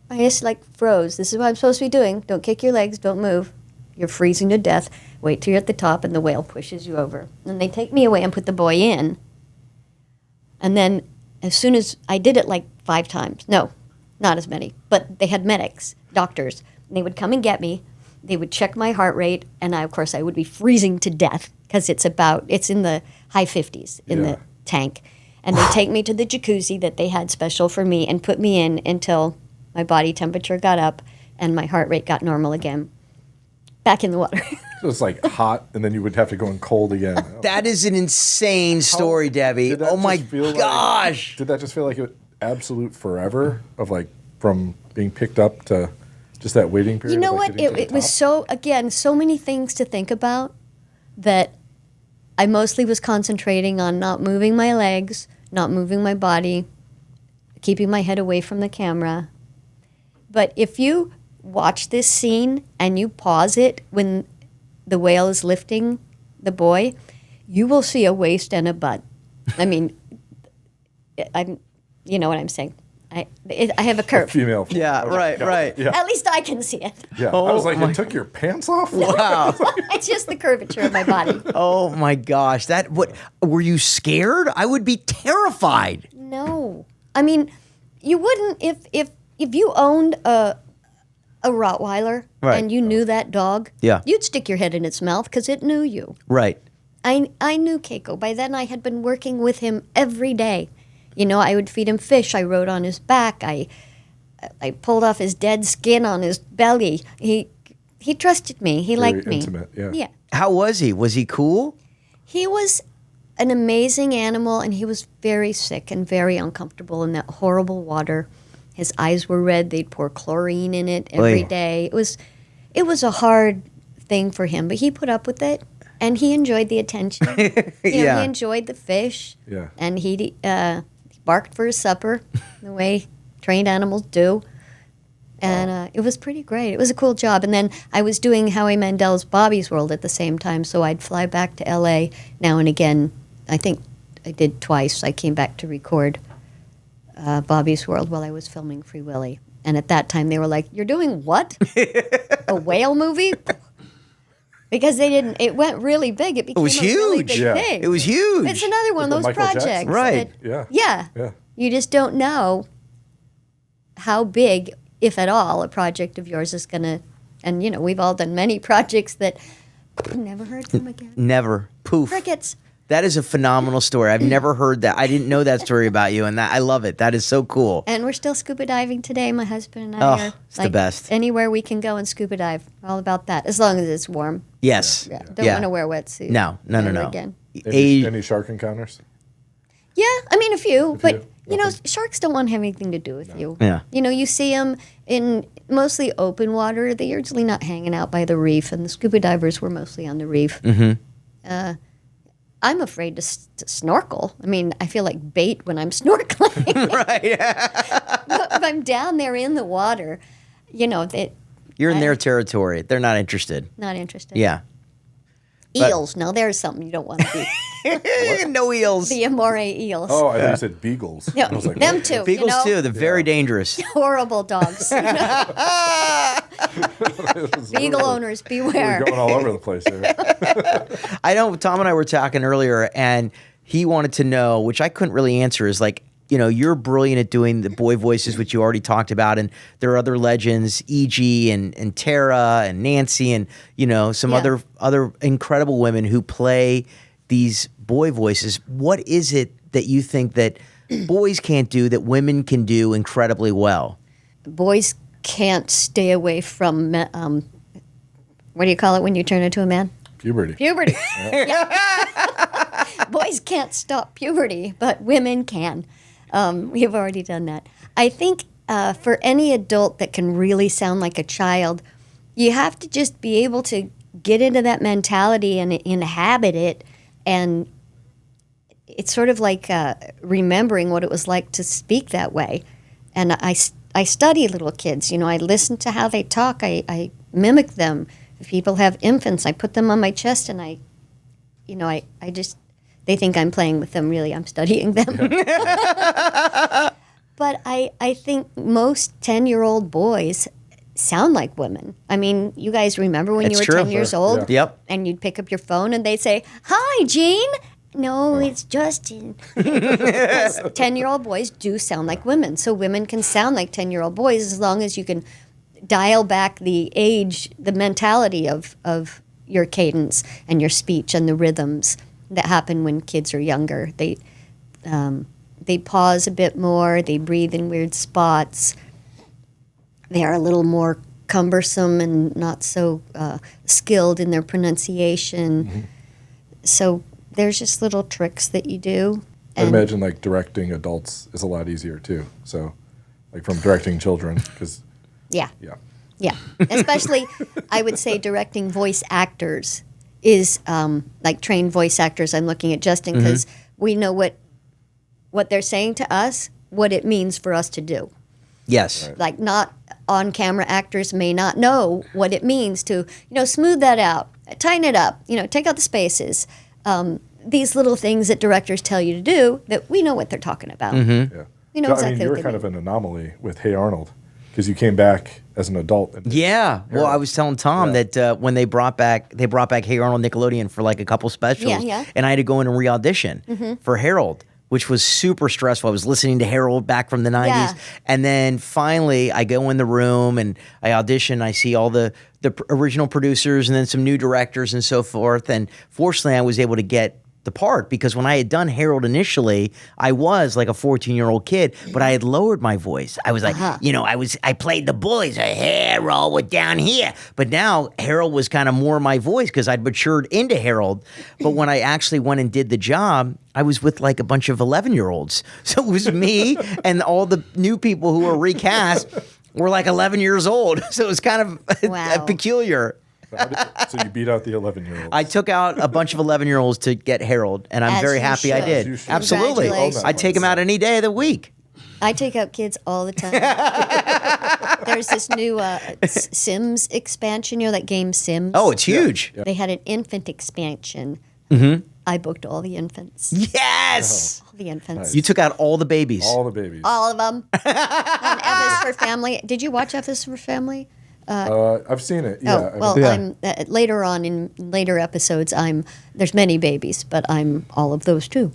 I just like froze. This is what I'm supposed to be doing. Don't kick your legs, don't move. You're freezing to death. Wait till you're at the top, and the whale pushes you over. And they take me away and put the boy in. And then as soon as I did it like 5 times, no, not as many, but they had medics, doctors, and they would come and get me. They would check my heart rate, and of course I would be freezing to death because it's in the high 50s in the tank. And they'd take me to the jacuzzi that they had special for me and put me in until my body temperature got up and my heart rate got normal again. Back in the water. So it's like hot, and then you would have to go in cold again. That is an insane story, Debbie. Did that Oh my just feel gosh. Did that just feel like it absolute forever of like from being picked up to just that waiting period? You know of, like, what? getting to the It was top? so many things to think about that I mostly was concentrating on not moving my legs, not moving my body, keeping my head away from the camera. But if you watch this scene and you pause it when the whale is lifting the boy, you will see a waist and a butt. I mean, you know what I'm saying. I have a curve. Female. form. Yeah, Okay. right. Yeah. At least I can see it. Yeah. I was like, you took your pants off? Wow. It's just the curvature of my body. Oh my gosh. What were you scared? I would be terrified. No, I mean, you wouldn't if you owned a Rottweiler Right. and you knew that dog. Yeah. You'd stick your head in its mouth because it knew you. Right. I knew Keiko. By then, I had been working with him every day. You know, I would feed him fish. I rode on his back. I pulled off his dead skin on his belly. He trusted me. He Very liked me. intimate, yeah. Yeah. How was he? Was he cool? He was an amazing animal, and he was very sick and very uncomfortable in that horrible water. His eyes were red. They'd pour chlorine in it every Oy. day. It was a hard thing for him, but he put up with it, and he enjoyed the attention. Yeah. He enjoyed the fish. Yeah. And he barked for his supper, the way trained animals do. And it was pretty great. It was a cool job. And then I was doing Howie Mandel's Bobby's World at the same time, so I'd fly back to L.A. now and again. I think I did twice. I came back to record Bobby's World while I was filming Free Willy. And at that time, they were like, "You're doing what? A whale movie?" Because it went really big. It became was a really huge. big Yeah. thing. It was huge. It's another one of Like those the Michael projects. Jackson. Right. Yeah. Yeah. You just don't know how big, if at all, a project of yours is going to. And, you know, we've all done many projects that never heard from again. Never. Poof. Crickets. That is a phenomenal story. I've never heard that. I didn't know that story about you, and I love it. That is so cool. And we're still scuba diving today. My husband and I Oh, are. it's the best. Anywhere we can go and scuba dive. All about that. As long as it's warm. Yes. Yeah. Don't want to wear a wetsuit. No. ever Again. Any shark encounters? Yeah, I mean a few, but You know, sharks don't want to have anything to do with you. Yeah. You know, you see them in mostly open water. They're usually not hanging out by the reef, and the scuba divers were mostly on the reef. I'm afraid to snorkel. I mean, I feel like bait when I'm snorkeling. Right. But if I'm down there in the water, you know, You're in their territory. They're not interested. not interested. Yeah. Eels. Now, there's something you don't want to be. No eels. The amore eels. Oh, I thought you said beagles. Yeah, I was like, them what? too. Beagles you know? too. They're very dangerous. Horrible dogs. Beagle owners, beware. We're going all over the place here. I know Tom and I were talking earlier, and he wanted to know, which I couldn't really answer, is like, you know, you're brilliant at doing the boy voices, which you already talked about, and there are other legends, E.G. and Tara and Nancy, and you know some Yeah. other incredible women who play these boy voices. What is it that you think that boys can't do that women can do incredibly well? Boys can't stay away from, what do you call it when you turn into a man? Puberty. Puberty. Yeah. Boys can't stop puberty, but women can. We've already done that. I think for any adult that can really sound like a child, you have to just be able to get into that mentality and inhabit it. And it's sort of like remembering what it was like to speak that way. And I study little kids. You know, I listen to how they talk. I mimic them. If people have infants, I put them on my chest and I just, they think I'm playing with them. Really, I'm studying them. But I think most 10-year-old boys sound like women. I mean, you guys remember when It's you were true. 10 years Sure. old? Yeah. Yep. And you'd pick up your phone and they'd say, "Hi, Gene." No, it's Justin. Because 10-year-old boys do sound like women. So women can sound like 10-year-old boys as long as you can dial back the age, the mentality of your cadence and your speech and the rhythms that happen when kids are younger. They pause a bit more. They breathe in weird spots. They are a little more cumbersome and not so skilled in their pronunciation. Mm-hmm. So there's just little tricks that you do. I'd imagine like directing adults is a lot easier too. So, like from directing children, because Yeah. yeah, Yeah. Especially, I would say directing voice actors is like trained voice actors. I'm looking at Justin because we know what they're saying to us, what it means for us to do. Yes. Right. Like not on-camera actors may not know what it means to, smooth that out, tighten it up, take out the spaces. These little things that directors tell you to do that we know what they're talking about. yeah. We know So, exactly you what were they kind mean. of an anomaly with Hey Arnold because you came back as an adult. And Yeah. Well, I was telling Tom that when they brought back Hey Arnold Nickelodeon for like a couple specials, Yeah. and I had to go in and re-audition for Harold, which was super stressful. I was listening to Harold back from the 90s. Yeah. And then finally I go in the room and I audition. I see all the original producers and then some new directors and so forth. And fortunately I was able to get the part because when I had done Harold initially, I was like a 14-year-old kid, but I had lowered my voice. I was like, I played the bullies. Harold was down here. But now Harold was kind of more my voice because I'd matured into Harold. But when I actually went and did the job, I was with like a bunch of 11-year-olds. So it was me and all the new people who were recast were like 11 years old. So it was kind of Wow. peculiar. So you beat out the 11-year-olds. I took out a bunch of 11-year-olds to get Harold, and I'm As very you happy I should. did. You should. Absolutely. Congratulations. I take him out any day of the week. I take out kids all the time. There's this new Sims expansion, that game Sims. Oh, it's huge. They had an infant expansion. I booked all the infants. Yes. All the infants. You took out all the babies. All the babies. All of them. On F is for Family. Did you watch F is for Family? I've seen it. Yeah. Oh, well, Yeah. I'm later on in later episodes. There's many babies, but I'm all of those too.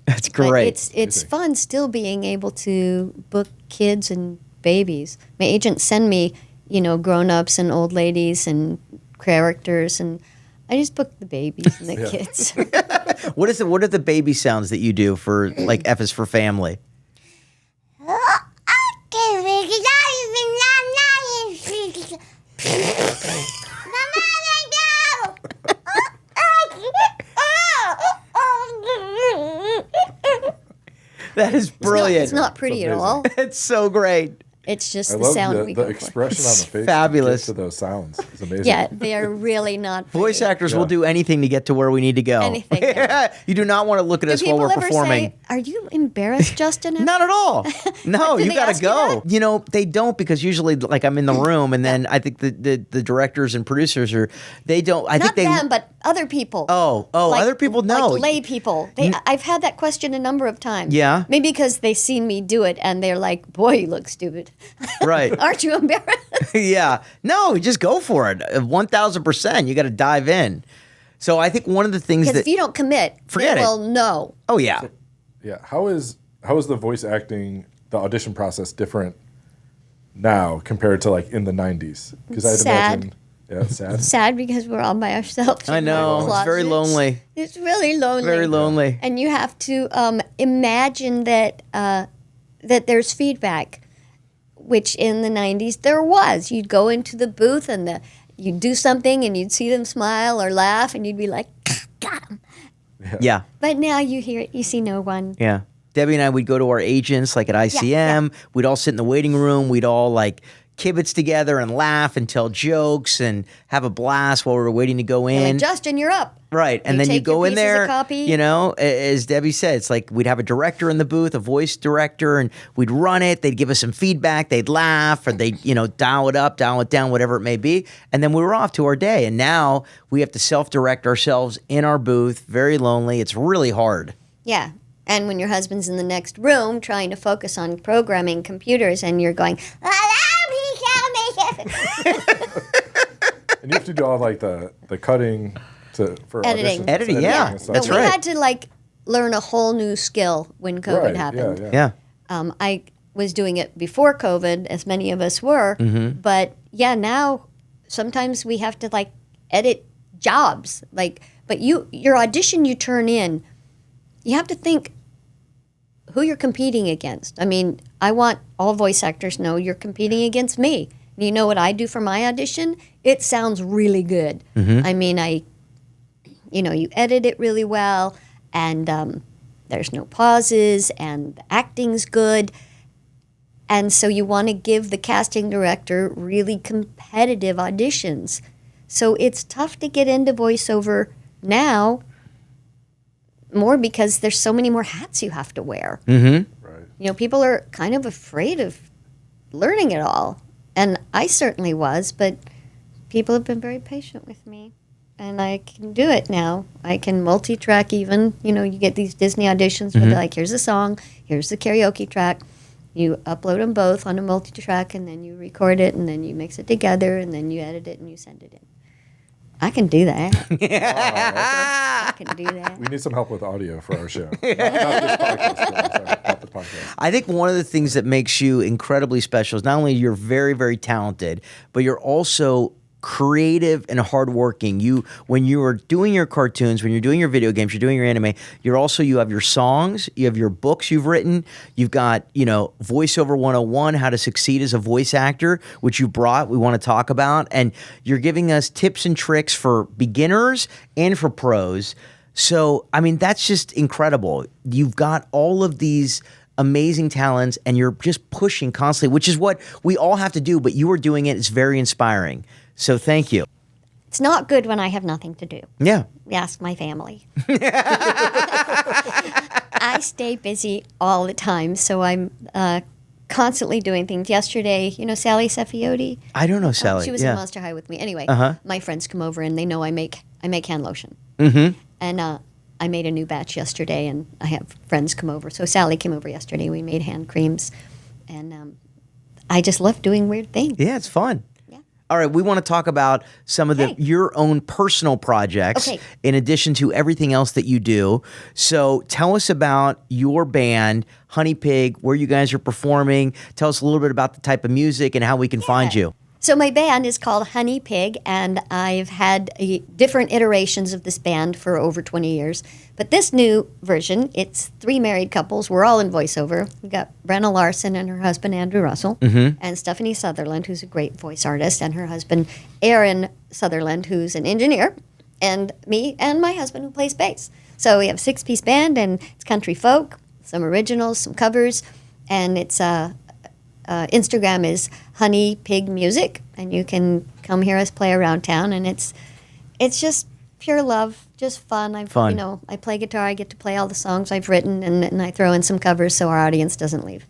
That's But great. it's fun still being able to book kids and babies. My agents send me, grown-ups and old ladies and characters, and I just book the babies and the kids. What are the baby sounds that you do for like F is for Family? That is brilliant. It's not pretty at amazing. all. It's so great. It's just I the love sound the we go for. expression on the face. Fabulous. To those sounds. It's amazing. Yeah, they're really not pretty. Voice actors will Yeah. do anything to get to where we need to go. Anything, yeah. You do not want to look at Do us while people we're ever performing. say, "Are you embarrassed, Justin?" Not at all. No, Do you they got to ask you go. that? You know, they don't because usually, like, I'm in the room, and then I think the directors and producers are. They don't. I Not think they. them, but other people. Oh, other people know. Like lay people. I've had that question a number of times. Yeah? Maybe because they've seen me do it and they're like, boy, you look stupid. Right. Aren't you embarrassed? Yeah. No, just go for it. 1,000%. You got to dive in. So I think one of the things Because that. if you don't commit, Forget they it. will know. Oh, yeah. Yeah. How is the voice acting, the audition process different now compared to like in the 90s? Because I'd Sad. imagine. Yeah, it's sad. Sad because we're all by ourselves. I in our know. It's very closets. lonely. It's really lonely. Very lonely. And you have to imagine that that there's feedback, which in the 90s there was. You'd go into the booth and you'd do something and you'd see them smile or laugh and you'd be like, got 'em. Yeah. But now you hear it, you see no one. Yeah. Debbie and I, we'd go to our agents, like at ICM. yeah. We'd all sit in the waiting room. We'd all like kibitz together and laugh and tell jokes and have a blast while we were waiting to go They're in. like, Justin, you're up. Right. And You then you take go your in pieces of there, copy. you know, as Debbie said, it's like we'd have a director in the booth, a voice director, and we'd run it. They'd give us some feedback. They'd laugh or they'd, dial it up, dial it down, whatever it may be. And then we were off to our day. And now we have to self-direct ourselves in our booth. Very lonely. It's really hard. Yeah. And when your husband's in the next room trying to focus on programming computers and you're going, And you have to do all like the cutting for Editing. auditions. Editing, yeah. and stuff. That's we right. had to like learn a whole new skill when COVID Right, happened. Yeah. Yeah. I was doing it before COVID, as many of us were. Mm-hmm. But yeah, now sometimes we have to like edit jobs. But your audition you turn in, you have to think who you're competing against. I mean, I want all voice actors to know you're competing against me. You know what I do for my audition? It sounds really good. Mm-hmm. I mean, you edit it really well, and there's no pauses, and the acting's good. And so you want to give the casting director really competitive auditions. So it's tough to get into voiceover now, more because there's so many more hats you have to wear. Mm-hmm. Right. People are kind of afraid of learning it all. And I certainly was, but people have been very patient with me. And I can do it now. I can multi-track even. You get these Disney auditions where they're like, here's a song, here's the karaoke track. You upload them both on a multi-track, and then you record it, and then you mix it together, and then you edit it, and you send it in. I can do that. I can do that. We need some help with audio for our show. Not this podcast. Sorry, not the podcast. I think one of the things that makes you incredibly special is not only you're very, very talented, but you're also creative and hardworking. When you are doing your cartoons, when you're doing your video games, you're doing your anime, you have your songs, you have your books you've written, you've got, voiceover 101, how to succeed as a voice actor, which you brought, we want to talk about, and you're giving us tips and tricks for beginners and for pros. So, I mean, that's just incredible. You've got all of these amazing talents and you're just pushing constantly, which is what we all have to do, but you are doing it. It's very inspiring. So thank you. It's not good when I have nothing to do. Yeah. Ask my family. I stay busy all the time, so I'm constantly doing things. Yesterday, Sally Sefiotti? I don't know, Sally. She was yeah. in Monster High with me. Anyway, Uh-huh. my friends come over and they know I make hand lotion. Mm-hmm. And I made a new batch yesterday, and I have friends come over. So Sally came over yesterday. We made hand creams, and I just love doing weird things. Yeah, it's fun. Yeah. All right, we want to talk about some of your own personal projects in addition to everything else that you do. So tell us about your band, Honey Pig, where you guys are performing. Tell us a little bit about the type of music and how we can find you. So my band is called Honey Pig, and I've had different iterations of this band for over 20 years. But this new version, it's 3 married couples. We're all in voiceover. We've got Brenna Larson and her husband, Andrew Russell, and Stephanie Sutherland, who's a great voice artist, and her husband, Aaron Sutherland, who's an engineer, and me and my husband, who plays bass. So we have a 6-piece band, and it's country folk, some originals, some covers, and it's Instagram is Honey Pig Music, and you can come hear us play around town, and it's just pure love, just fun. Fun. I play guitar. I get to play all the songs I've written, and I throw in some covers so our audience doesn't leave.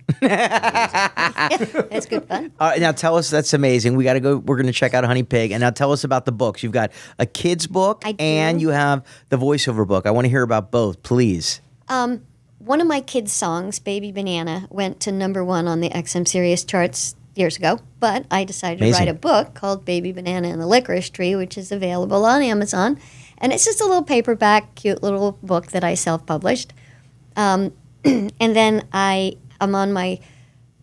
It's good fun. Now tell us, that's amazing. We got to go. We're going to check out Honey Pig, and now tell us about the books. You've got a kids book, I do. and you have the voiceover book. I want to hear about both, please. One of my kids' songs, Baby Banana, went to #1 on the XM Sirius charts years ago, but I decided to write a book called Baby Banana and the Licorice Tree, which is available on Amazon. And it's just a little paperback, cute little book that I self-published. And then I'm on my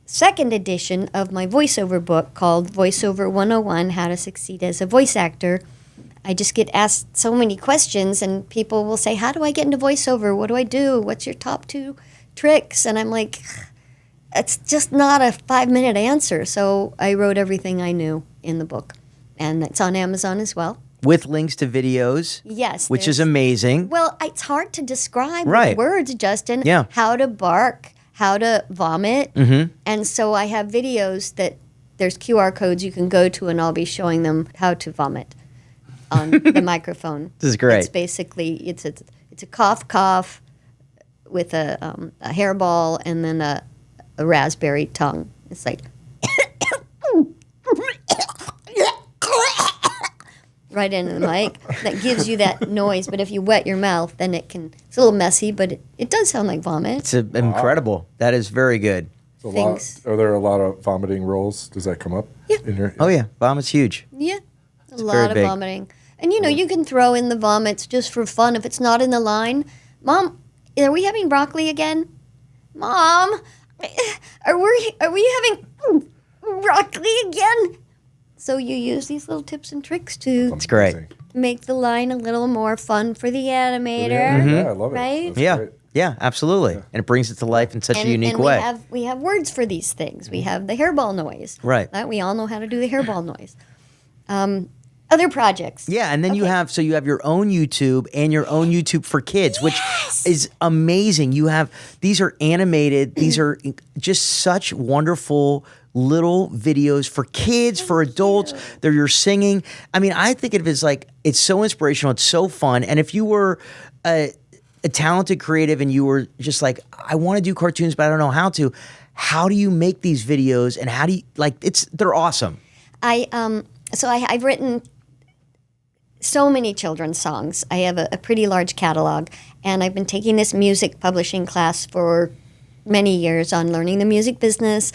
second edition of my voiceover book called Voiceover 101, How to Succeed as a Voice Actor. I just get asked so many questions, and people will say, how do I get into voiceover? What do I do? What's your top 2 tricks? And I'm like, it's just not a 5-minute answer. So I wrote everything I knew in the book. And it's on Amazon as well. With links to videos. Yes. Which is amazing. Well, it's hard to describe with words, Justin. Yeah. How to bark, how to vomit. Mm-hmm. And so I have videos that there's QR codes you can go to, and I'll be showing them how to vomit on the microphone. This is great. It's basically, it's a cough with a hairball and then a raspberry tongue. It's like right into the mic. That gives you that noise, but if you wet your mouth, then it's a little messy, but it does sound like vomit. It's incredible. That is very good. Are there a lot of vomiting rolls? Does that come up? Yeah. In your, Oh, yeah. Vomit's huge. Yeah, a very lot of big. vomiting. And, you can throw in the vomits just for fun. If it's not in the line, Mom, are we having broccoli again? Mom, are we having broccoli again? So you use these little tips and tricks to It's great. make the line a little more fun for the animator. Yeah, I love it. Right? That's Yeah. great. Yeah, absolutely. And it brings it to life in such a unique and way. we have words for these things. We have the hairball noise. Right. We all know how to do the hairball noise. Other projects. Yeah, and then you Okay. have your own YouTube and your own YouTube for kids, which is amazing. These are animated. These are just such wonderful little videos for kids, for adults. They're your singing. I mean, I think of it as like, it's so inspirational. It's so fun. And if you were a talented creative and you were just like, I want to do cartoons, but I don't know how do you make these videos, and how do you, they're awesome. I've written so many children's songs. I have a pretty large catalog, and I've been taking this music publishing class for many years on learning the music business,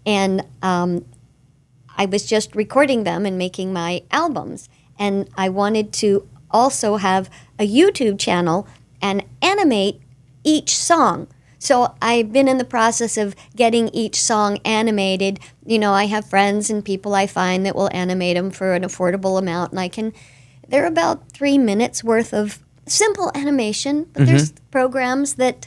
and I was just recording them and making my albums, and I wanted to also have a YouTube channel and animate each song. So I've been in the process of getting each song animated. I have friends and people I find that will animate them for an affordable amount, and they're about 3 minutes worth of simple animation, but there's programs that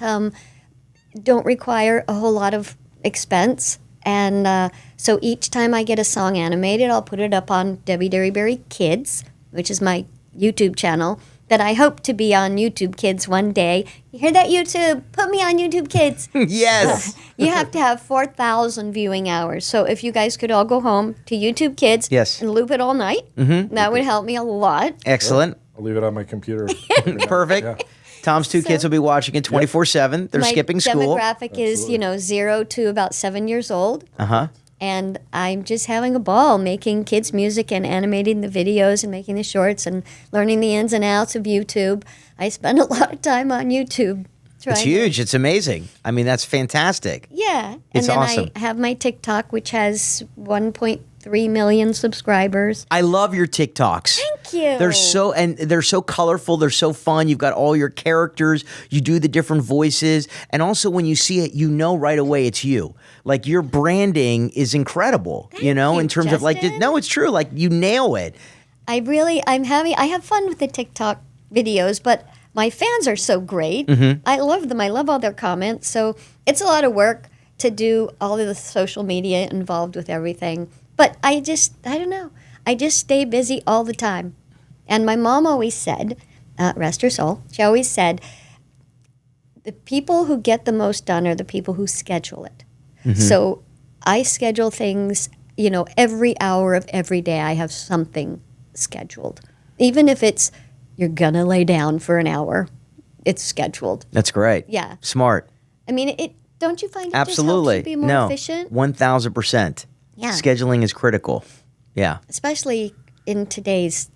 don't require a whole lot of expense. And so each time I get a song animated, I'll put it up on Debi Derryberry Kids, which is my YouTube channel, that I hope to be on YouTube Kids one day. You hear that, YouTube? Put me on YouTube Kids. Yes. You have to have 4,000 viewing hours. So if you guys could all go home to YouTube Kids and loop it all night, that would help me a lot. Excellent. I'll leave it on my computer. Perfect. Yeah. Tom's two kids will be watching it 24/7. They're skipping school. My demographic is, 0 to about 7 years old. Uh-huh. And I'm just having a ball making kids' music and animating the videos and making the shorts and learning the ins and outs of YouTube. I spend a lot of time on YouTube. It's huge. It's amazing. I mean, that's fantastic. Yeah. It's and then awesome. I have my TikTok, which has 1.3 million subscribers. I love your TikToks. Thank you. They're so colorful. They're so fun. You've got all your characters. You do the different voices. And also when you see it, right away it's you. Like your branding is incredible, Thank you, in terms of Justin. no, it's true. Like you nail it. I have fun with the TikTok videos, but my fans are so great. I love them. I love all their comments. So it's a lot of work to do all of the social media involved with everything. But I don't know. I just stay busy all the time. And my mom always said, rest her soul, she always said, the people who get the most done are the people who schedule it. Mm-hmm. So I schedule things, every hour of every day I have something scheduled. Even if it's you're going to lay down for an hour, it's scheduled. That's great. Yeah. Smart. I mean, don't you find it Absolutely. just helps you be more efficient? 1,000%. Yeah. Scheduling is critical. Yeah. Especially in today's,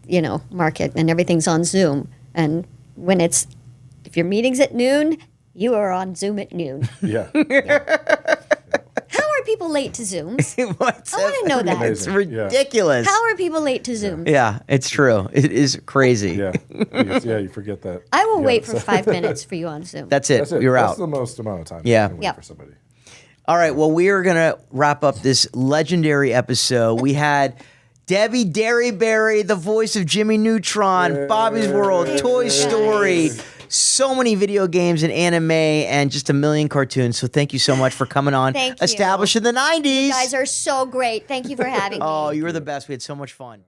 market and everything's on Zoom. And if your meeting's at noon, you are on Zoom at noon. Yeah. How are people late to Zooms? I want to know that. It's ridiculous. How are people late to Zooms? Yeah, it's true. It is crazy. Yeah. You forget that. I will wait for 5 minutes for you on Zoom. That's it. That's it. You're That's out. the most amount of time Yeah. you can wait Yep. for somebody. All right. Well, we are going to wrap up this legendary episode. We had Debi Derryberry, the voice of Jimmy Neutron, Bobby's World, Toy Story, so many video games and anime, and just a million cartoons. So thank you so much for coming on. Thank you. Established in the 90s. You guys are so great. Thank you for having me. Oh, you were the best. We had so much fun.